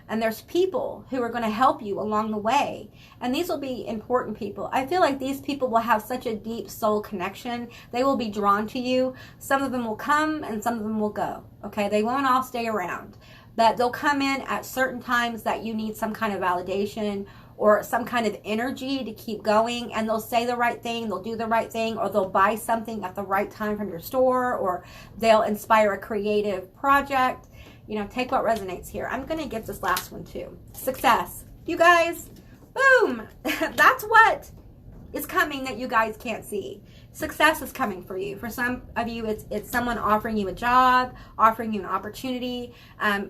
And there's people who are going to help you along the way. And these will be important people. I feel like these people will have such a deep soul connection. They will be drawn to you. Some of them will come and some of them will go. Okay, they won't all stay around. But they'll come in at certain times that you need some kind of validation or some kind of energy to keep going. And they'll say the right thing, they'll do the right thing, or they'll buy something at the right time from your store, or they'll inspire a creative project. You know, take what resonates here. I'm going to get this last one too. Success. You guys, boom. That's what is coming that you guys can't see. Success is coming for you. For some of you, it's someone offering you a job, offering you an opportunity.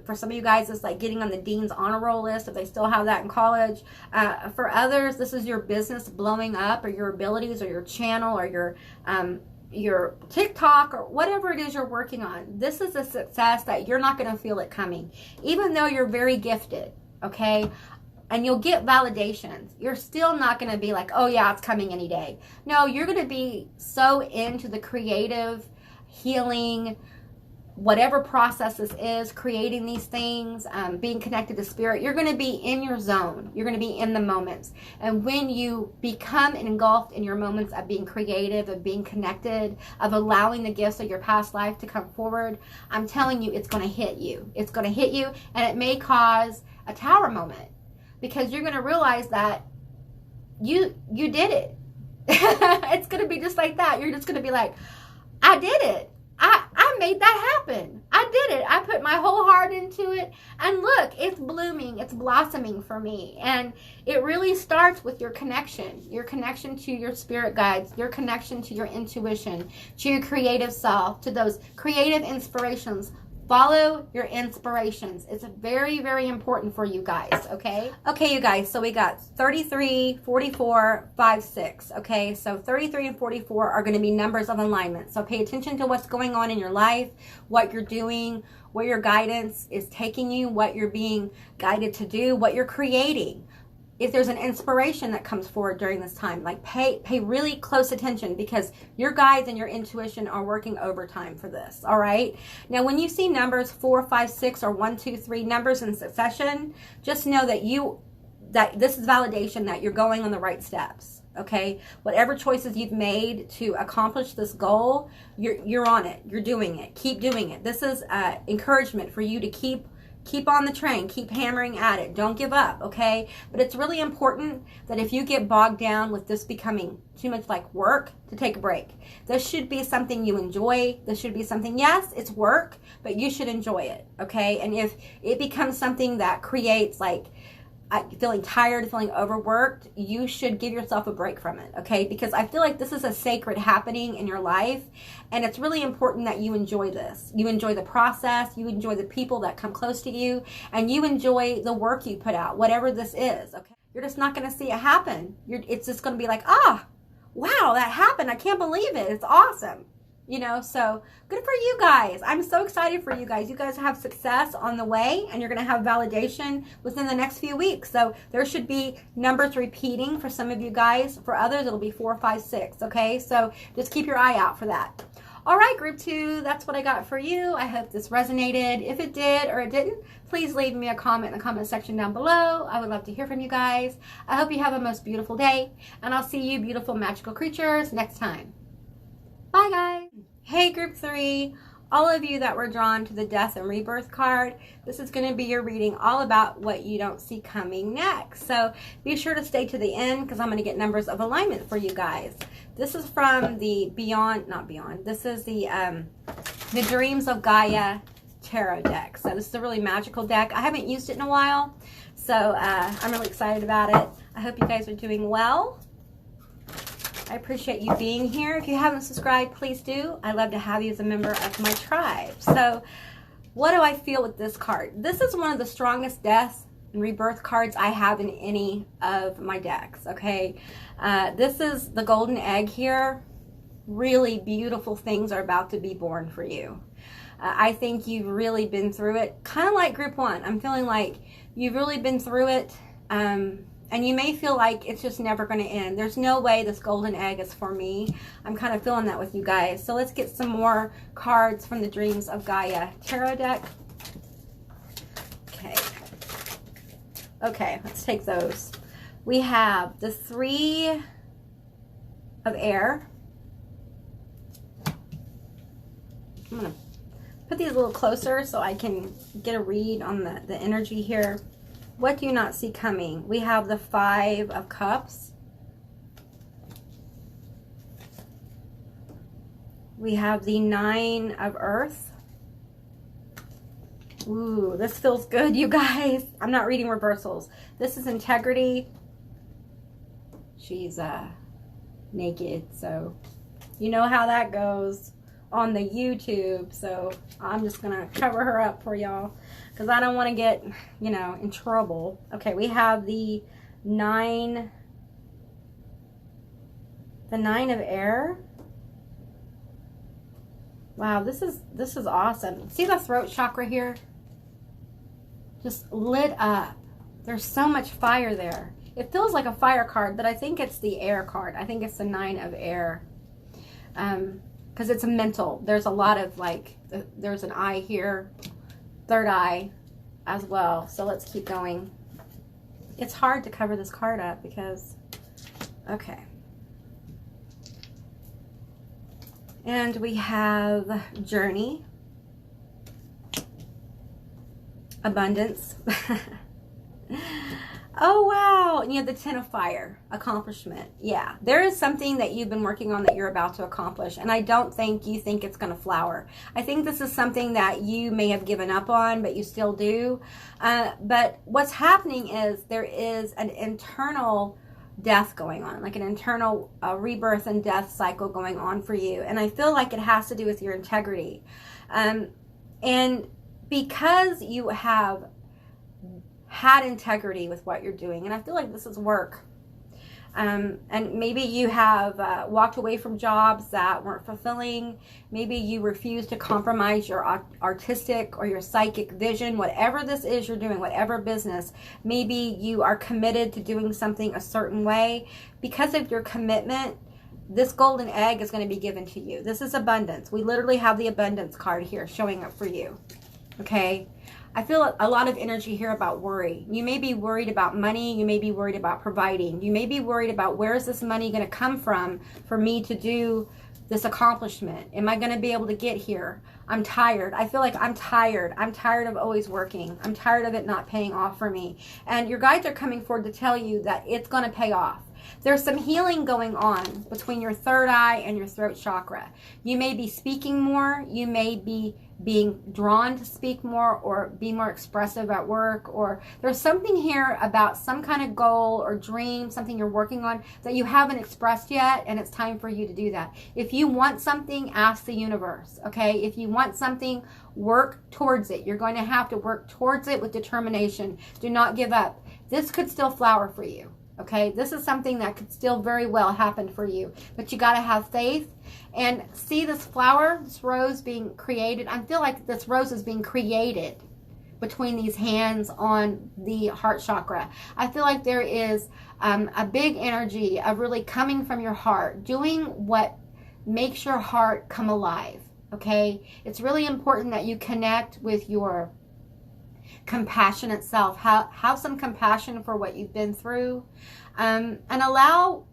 For some of you guys, it's like getting on the dean's honor roll list if they still have that in college. For others, this is your business blowing up, or your abilities, or your channel, or your TikTok, or whatever it is you're working on. This is a success that you're not going to feel it coming, even though you're very gifted, okay? And you'll get validations. You're still not going to be like, oh yeah, it's coming any day. No, you're going to be so into the creative, healing, whatever process this is, creating these things, being connected to spirit. You're going to be in your zone. You're going to be in the moments. And when you become engulfed in your moments of being creative, of being connected, of allowing the gifts of your past life to come forward, I'm telling you, it's going to hit you. It's going to hit you, and it may cause a tower moment, because you're going to realize that you did it. It's going to be just like that. You're just going to be like, I did it. I made that happen. I did it. I put my whole heart into it. And look, it's blooming. It's blossoming for me. And it really starts with your connection to your spirit guides, your connection to your intuition, to your creative self, to those creative inspirations. Follow your inspirations. It's very, very important for you guys, okay? Okay, you guys, so we got 33, 44, 5, 6, okay? So 33 and 44 are going to be numbers of alignment. So pay attention to what's going on in your life, what you're doing, where your guidance is taking you, what you're being guided to do, what you're creating. If there's an inspiration that comes forward during this time, like pay really close attention, because your guides and your intuition are working overtime for this, all right? Now, when you see numbers 4, 5, 6, or 1, 2, 3 numbers in succession, just know that this is validation that you're going on the right steps, okay? Whatever choices you've made to accomplish this goal, you're on it. You're doing it. Keep doing it. This is encouragement for you to keep on the train, keep hammering at it. Don't give up, okay? But it's really important that if you get bogged down with this becoming too much like work, to take a break. This should be something you enjoy. This should be something, yes, it's work, but you should enjoy it, okay? And if it becomes something that creates like feeling tired, feeling overworked, you should give yourself a break from it, okay? Because I feel like this is a sacred happening in your life, and it's really important that you enjoy this. You enjoy the process, you enjoy the people that come close to you, and you enjoy the work you put out, whatever this is, okay? You're just not going to see it happen. It's just going to be like, wow, that happened. I can't believe it. It's awesome. You know, so good for you guys. I'm so excited for you guys. You guys have success on the way, and you're going to have validation within the next few weeks. So there should be numbers repeating for some of you guys. For others, it'll be 4, 5, 6. Okay, so just keep your eye out for that. All right, group 2, that's what I got for you. I hope this resonated. If it did or it didn't, please leave me a comment in the comment section down below. I would love to hear from you guys. I hope you have a most beautiful day, and I'll see you beautiful magical creatures next time. Bye, guys. Hey, group 3, all of you that were drawn to the Death and Rebirth card, this is going to be your reading all about what you don't see coming next. So be sure to stay to the end, because I'm going to get numbers of alignment for you guys. This is from the this is the Dreams of Gaia tarot deck. So this is a really magical deck. I haven't used it in a while, so I'm really excited about it. I hope you guys are doing well. I appreciate you being here. If you haven't subscribed, please do. I'd love to have you as a member of my tribe. So what do I feel with this card? This is one of the strongest deaths Rebirth cards I have in any of my decks, okay? This is the golden egg here. Really beautiful things are about to be born for you. I think you've really been through it, kind of like group one. I'm feeling like you've really been through it, and you may feel like it's just never going to end. There's no way this golden egg is for me. I'm kind of feeling that with you guys. So let's get some more cards from the Dreams of Gaia tarot deck. Okay, let's take those. We have the Three of Air. I'm going to put these a little closer so I can get a read on the energy here. What do you not see coming? We have the Five of Cups. We have the Nine of Earth. Ooh, this feels good, you guys. I'm not reading reversals. This is integrity. She's naked, so you know how that goes on the YouTube. So I'm just gonna cover her up for y'all because I don't want to get, you know, in trouble. Okay, we have the Nine of Air. Wow, this is awesome. See the throat chakra here? Just lit up. There's so much fire there. It feels like a fire card, but I think it's the air card. I think it's the Nine of Air. Because it's a mental. There's a lot of like, there's an eye here, third eye as well. So let's keep going. It's hard to cover this card up because, okay. And we have Journey. Abundance. Oh wow, and you have the Ten of Fire, accomplishment. Yeah, there is something that you've been working on that you're about to accomplish, and I don't think you think it's going to flower. I think this is something that you may have given up on, but you still do. But what's happening is there is an internal death going on, like an internal rebirth and death cycle going on for you, and I feel like it has to do with your integrity. And because you have had integrity with what you're doing, and I feel like this is work, and maybe you have walked away from jobs that weren't fulfilling. Maybe you refuse to compromise your artistic or your psychic vision, whatever this is you're doing, whatever business. Maybe you are committed to doing something a certain way. Because of your commitment, this golden egg is going to be given to you. This is abundance. We literally have the abundance card here showing up for you. Okay, I feel a lot of energy here about worry. You may be worried about money. You may be worried about providing. You may be worried about, where is this money going to come from for me to do this accomplishment? Am I going to be able to get here? I'm tired. I feel like I'm tired. I'm tired of always working. I'm tired of it not paying off for me. And your guides are coming forward to tell you that it's going to pay off. There's some healing going on between your third eye and your throat chakra. You may be speaking more. You may be being drawn to speak more or be more expressive at work, or there's something here about some kind of goal or dream, something you're working on that you haven't expressed yet, and it's time for you to do that. If you want something, ask the universe, okay? If you want something, work towards it. You're going to have to work towards it with determination. Do not give up. This could still flower for you. Okay, this is something that could still very well happen for you, but you got to have faith and see this flower, this rose being created. I feel like this rose is being created between these hands on the heart chakra. I feel like there is a big energy of really coming from your heart, doing what makes your heart come alive. Okay, it's really important that you connect with your compassionate self. Have some compassion for what you've been through, and allow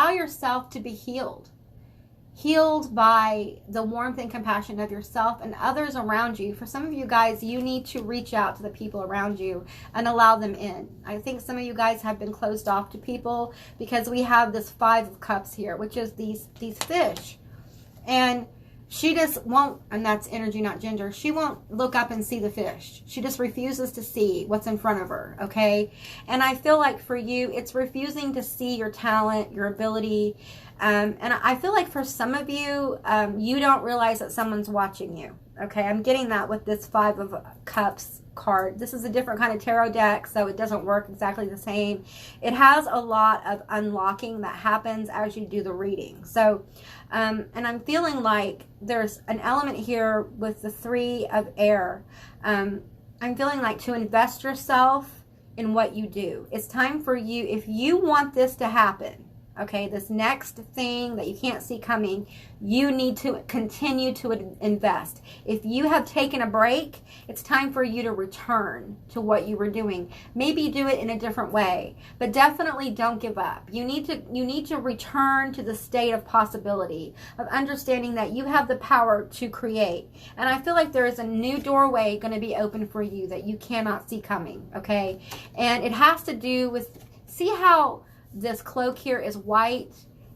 yourself to be healed by the warmth and compassion of yourself and others around you. For some of you guys, you need to reach out to the people around you and allow them in. I think some of you guys have been closed off to people because we have this Five of Cups here, which is these fish, and she just won't, and that's energy, not gender. She won't look up and see the fish. She just refuses to see what's in front of her, okay? And I feel like for you, it's refusing to see your talent, your ability. And I feel like for some of you, you don't realize that someone's watching you, okay? I'm getting that with this Five of Cups card. This is a different kind of tarot deck, so it doesn't work exactly the same. It has a lot of unlocking that happens as you do the reading. So, and I'm feeling like there's an element here with the 3 of air. I'm feeling like to invest yourself in what you do. It's time for you, if you want this to happen, okay, this next thing that you can't see coming, you need to continue to invest. If you have taken a break, it's time for you to return to what you were doing. Maybe do it in a different way, but definitely don't give up. You need to return to the state of possibility, of understanding that you have the power to create. And I feel like there is a new doorway going to be open for you that you cannot see coming, okay? And it has to do with, see how this cloak here is white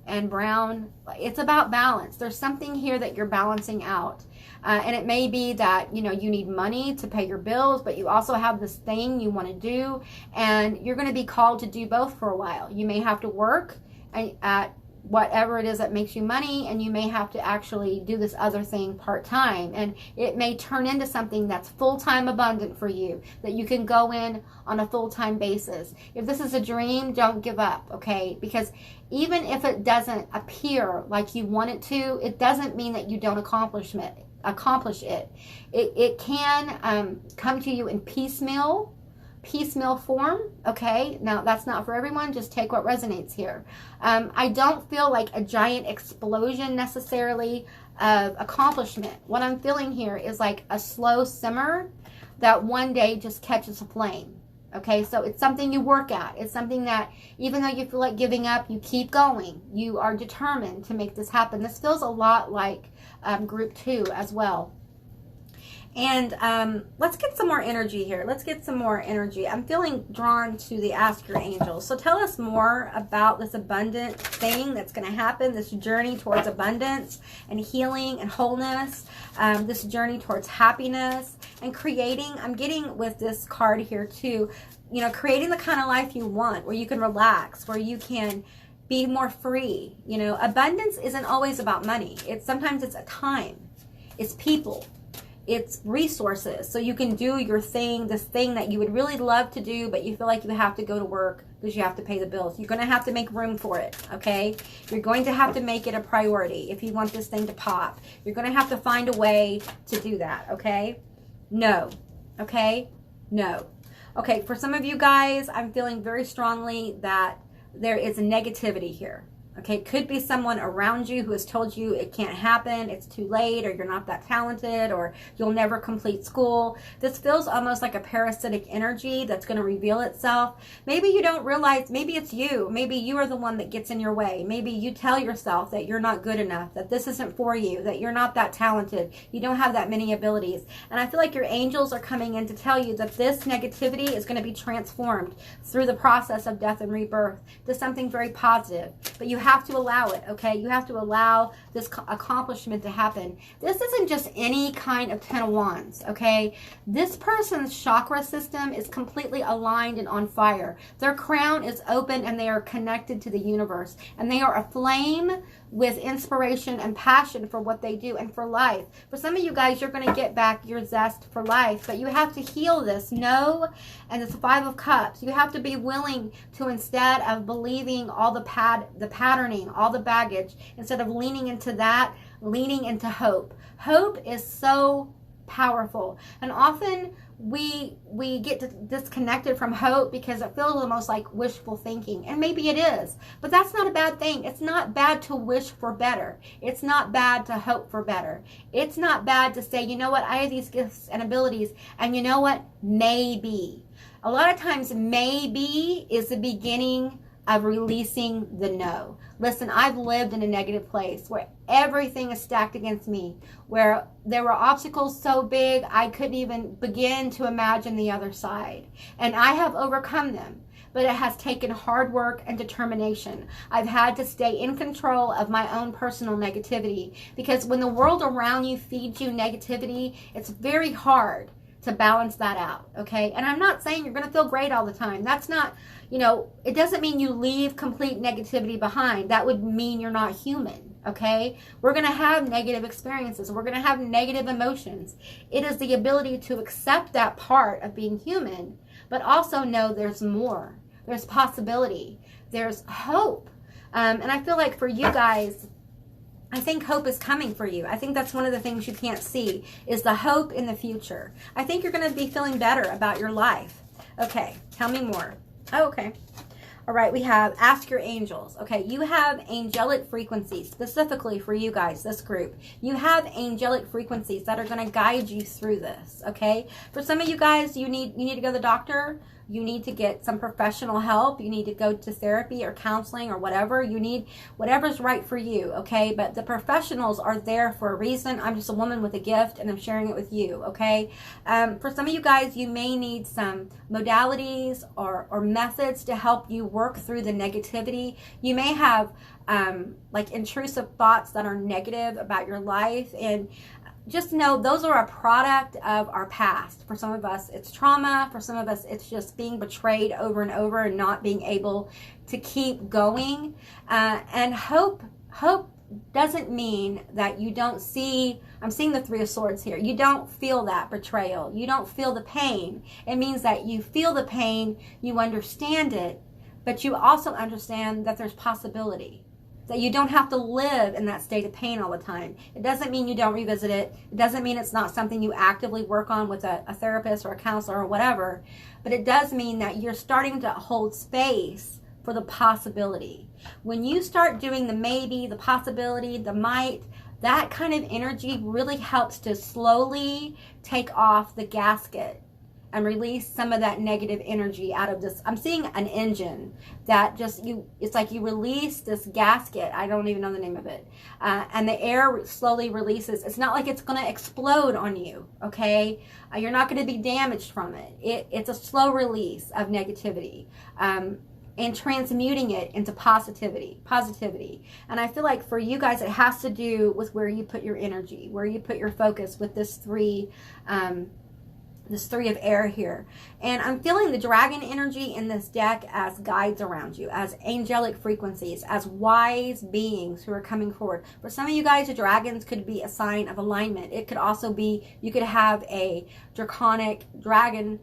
and brown. It's about balance. There's something here that you're balancing out. And it may be that, you know, you need money to pay your bills, but you also have this thing you want to do, and you're going to be called to do both for a while. You may have to work at whatever it is that makes you money, and you may have to actually do this other thing part-time, and it may turn into something that's full-time abundant for you, that you can go in on a full-time basis. If this is a dream, don't give up, okay? Because even if it doesn't appear like you want it to, it doesn't mean that you don't accomplish it. It can come to you in piecemeal form, okay? Now, that's not for everyone. Just take what resonates here. I don't feel like a giant explosion necessarily of accomplishment. What I'm feeling here is like a slow simmer that one day just catches a flame, okay? So it's something you work at. It's something that even though you feel like giving up, you keep going. You are determined to make this happen. This feels a lot like group 2 as well. And let's get some more energy here. Let's get some more energy. I'm feeling drawn to the Ask Your Angels. So tell us more about this abundant thing that's going to happen, this journey towards abundance and healing and wholeness, this journey towards happiness and creating. I'm getting with this card here too, you know, creating the kind of life you want, where you can relax, where you can be more free. You know, abundance isn't always about money. Sometimes it's a time, it's people, it's resources, so you can do your thing, this thing that you would really love to do, but you feel like you have to go to work because you have to pay the bills. You're going to have to make room for it, okay? You're going to have to make it a priority if you want this thing to pop. You're going to have to find a way to do that, okay? No, okay? No. Okay, for some of you guys, I'm feeling very strongly that there is a negativity here. Okay, it could be someone around you who has told you it can't happen, it's too late, or you're not that talented, or you'll never complete school. This feels almost like a parasitic energy that's going to reveal itself. Maybe you don't realize, maybe it's you. Maybe you are the one that gets in your way. Maybe you tell yourself that you're not good enough, that this isn't for you, that you're not that talented, you don't have that many abilities. And I feel like your angels are coming in to tell you that this negativity is going to be transformed through the process of death and rebirth to something very positive. But you have to allow it, okay? You have to allow this accomplishment to happen. This isn't just any kind of 10 of Wands, okay? This person's chakra system is completely aligned and on fire. Their crown is open and they are connected to the universe. And they are aflame with inspiration and passion for what they do and for life. For some of you guys, you're going to get back your zest for life, but you have to heal this. No, and it's 5 of Cups. You have to be willing to, instead of believing all the patterning, all the baggage, instead of leaning into that, leaning into hope. Hope is so powerful. And often we get disconnected from hope because it feels almost like wishful thinking. And maybe it is, but that's not a bad thing. It's not bad to wish for better. It's not bad to hope for better. It's not bad to say, you know what, I have these gifts and abilities, and you know what, maybe. A lot of times maybe is the beginning of releasing the no. Listen, I've lived in a negative place where everything is stacked against me, where there were obstacles so big I couldn't even begin to imagine the other side. And I have overcome them, but it has taken hard work and determination. I've had to stay in control of my own personal negativity, because when the world around you feeds you negativity, it's very hard to balance that out, okay? And I'm not saying you're going to feel great all the time. That's not, you know, it doesn't mean you leave complete negativity behind. That would mean you're not human, okay? We're going to have negative experiences. We're going to have negative emotions. It is the ability to accept that part of being human, but also know there's more. There's possibility. There's hope. And I feel like for you guys, I think hope is coming for you. I think that's one of the things you can't see is the hope in the future. I think you're going to be feeling better about your life. Okay, tell me more. Oh, okay. All right, we have ask your angels. Okay, you have angelic frequencies, specifically for you guys, this group. You have angelic frequencies that are going to guide you through this, okay? For some of you guys, you need to go to the doctor. You need to get some professional help. You need to go to therapy or counseling or whatever. You need whatever's right for you, okay? But the professionals are there for a reason. I'm just a woman with a gift, and I'm sharing it with you, okay? For some of you guys, you may need some modalities or methods to help you work through the negativity. You may have like intrusive thoughts that are negative about your life, and just know those are a product of our past. For some of us, it's trauma. For some of us, it's just being betrayed over and over and not being able to keep going. And hope doesn't mean that you don't see, I'm seeing the Three of Swords here. You don't feel that betrayal. You don't feel the pain. It means that you feel the pain, you understand it, but you also understand that there's possibility. That you don't have to live in that state of pain all the time. It doesn't mean you don't revisit it. It doesn't mean it's not something you actively work on with a therapist or a counselor or whatever. But it does mean that you're starting to hold space for the possibility. When you start doing the maybe, the possibility, the might, that kind of energy really helps to slowly take off the gasket and release some of that negative energy out of this. I'm seeing an engine that just, it's like you release this gasket. I don't even know the name of it. And the air slowly releases. It's not like it's going to explode on you, okay? You're not going to be damaged from it. It's a slow release of negativity. And transmuting it into positivity. And I feel like for you guys, it has to do with where you put your energy, where you put your focus with this three of air here. And I'm feeling the dragon energy in this deck as guides around you, as angelic frequencies, as wise beings who are coming forward. For some of you guys, the dragons could be a sign of alignment. It could also be, you could have a draconic dragon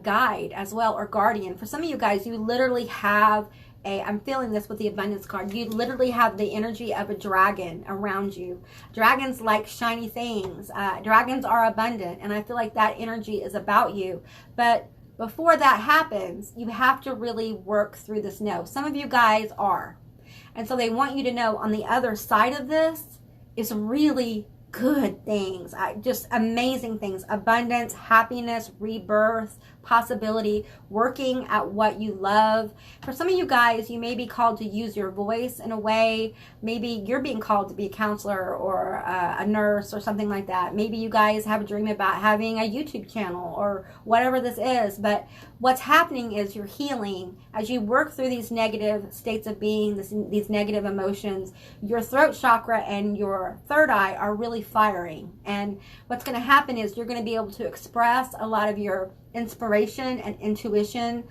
guide as well, or guardian. For some of you guys, you literally have I'm feeling this with the abundance card. You literally have the energy of a dragon around you. Dragons like shiny things. Dragons are abundant, and I feel like that energy is about you. But before that happens, you have to really work through this no. Some of you guys are. And so they want you to know on the other side of this is really good things, just amazing things, abundance, happiness, rebirth, possibility, working at what you love. For some of you guys, you may be called to use your voice in a way. Maybe you're being called to be a counselor or a nurse or something like that. Maybe you guys have a dream about having a YouTube channel or whatever this is. But what's happening is you're healing as you work through these negative states of being, these negative emotions. Your throat chakra and your third eye are really firing. And what's going to happen is you're going to be able to express a lot of your inspiration and intuition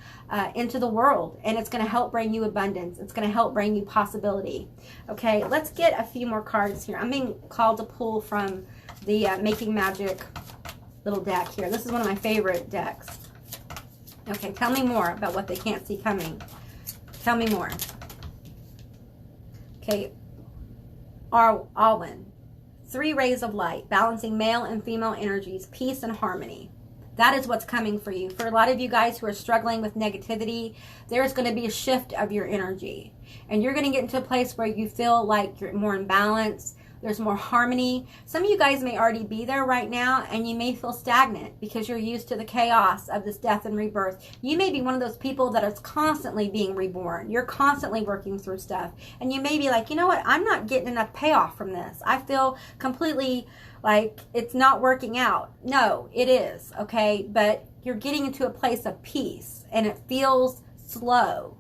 into the world, and it's going to help bring you abundance. It's going to help bring you possibility. Okay, let's get a few more cards here. I'm being called to pull from the Making Magic little deck here. This is one of my favorite decks. Okay, tell me more about what they can't see coming. Tell me more. Okay, Alwyn, 3 rays of light, balancing male and female energies, peace and harmony. That is what's coming for you. For a lot of you guys who are struggling with negativity, there's going to be a shift of your energy. And you're going to get into a place where you feel like you're more in balance. There's more harmony. Some of you guys may already be there right now, and you may feel stagnant because you're used to the chaos of this death and rebirth. You may be one of those people that is constantly being reborn. You're constantly working through stuff. And you may be like, you know what? I'm not getting enough payoff from this. I feel completely like it's not working out. No, it is, okay? But you're getting into a place of peace, and it feels slow.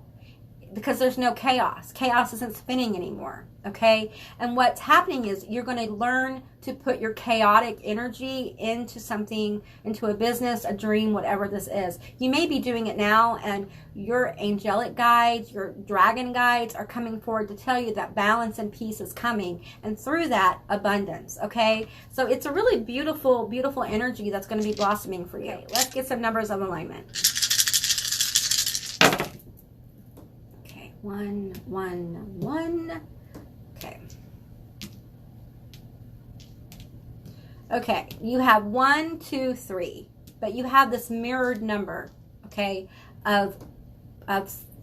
because there's no chaos. Chaos isn't spinning anymore, okay? And what's happening is you're going to learn to put your chaotic energy into something, into a business, a dream, whatever this is. You may be doing it now, and your angelic guides, your dragon guides are coming forward to tell you that balance and peace is coming, and through that, abundance, okay? So it's a really beautiful, beautiful energy that's going to be blossoming for you. Let's get some numbers of alignment. Okay, 1, 1, 1. Okay. Okay, you have 1, 2, 3, but you have this mirrored number, okay, of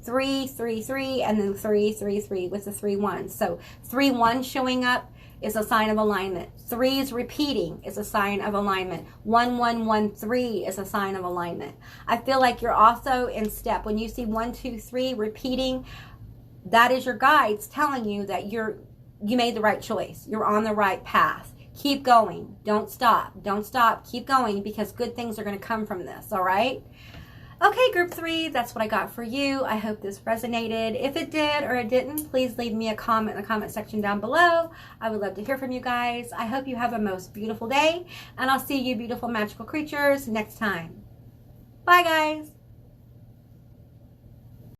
3, 3, 3, and then 3, 3, 3 with the 3 1s. So 3 1 showing up is a sign of alignment. 3s repeating is a sign of alignment. 1 1 1 3 is a sign of alignment. I feel like you're also in step. When you see 1 2 3 repeating, that is your guides telling you that you made the right choice. You're on the right path. Keep going. Don't stop. Don't stop. Keep going, because good things are going to come from this, all right? Okay, group 3, that's what I got for you. I hope this resonated. If it did or it didn't, please leave me a comment in the comment section down below. I would love to hear from you guys. I hope you have a most beautiful day, and I'll see you beautiful magical creatures next time. Bye, guys.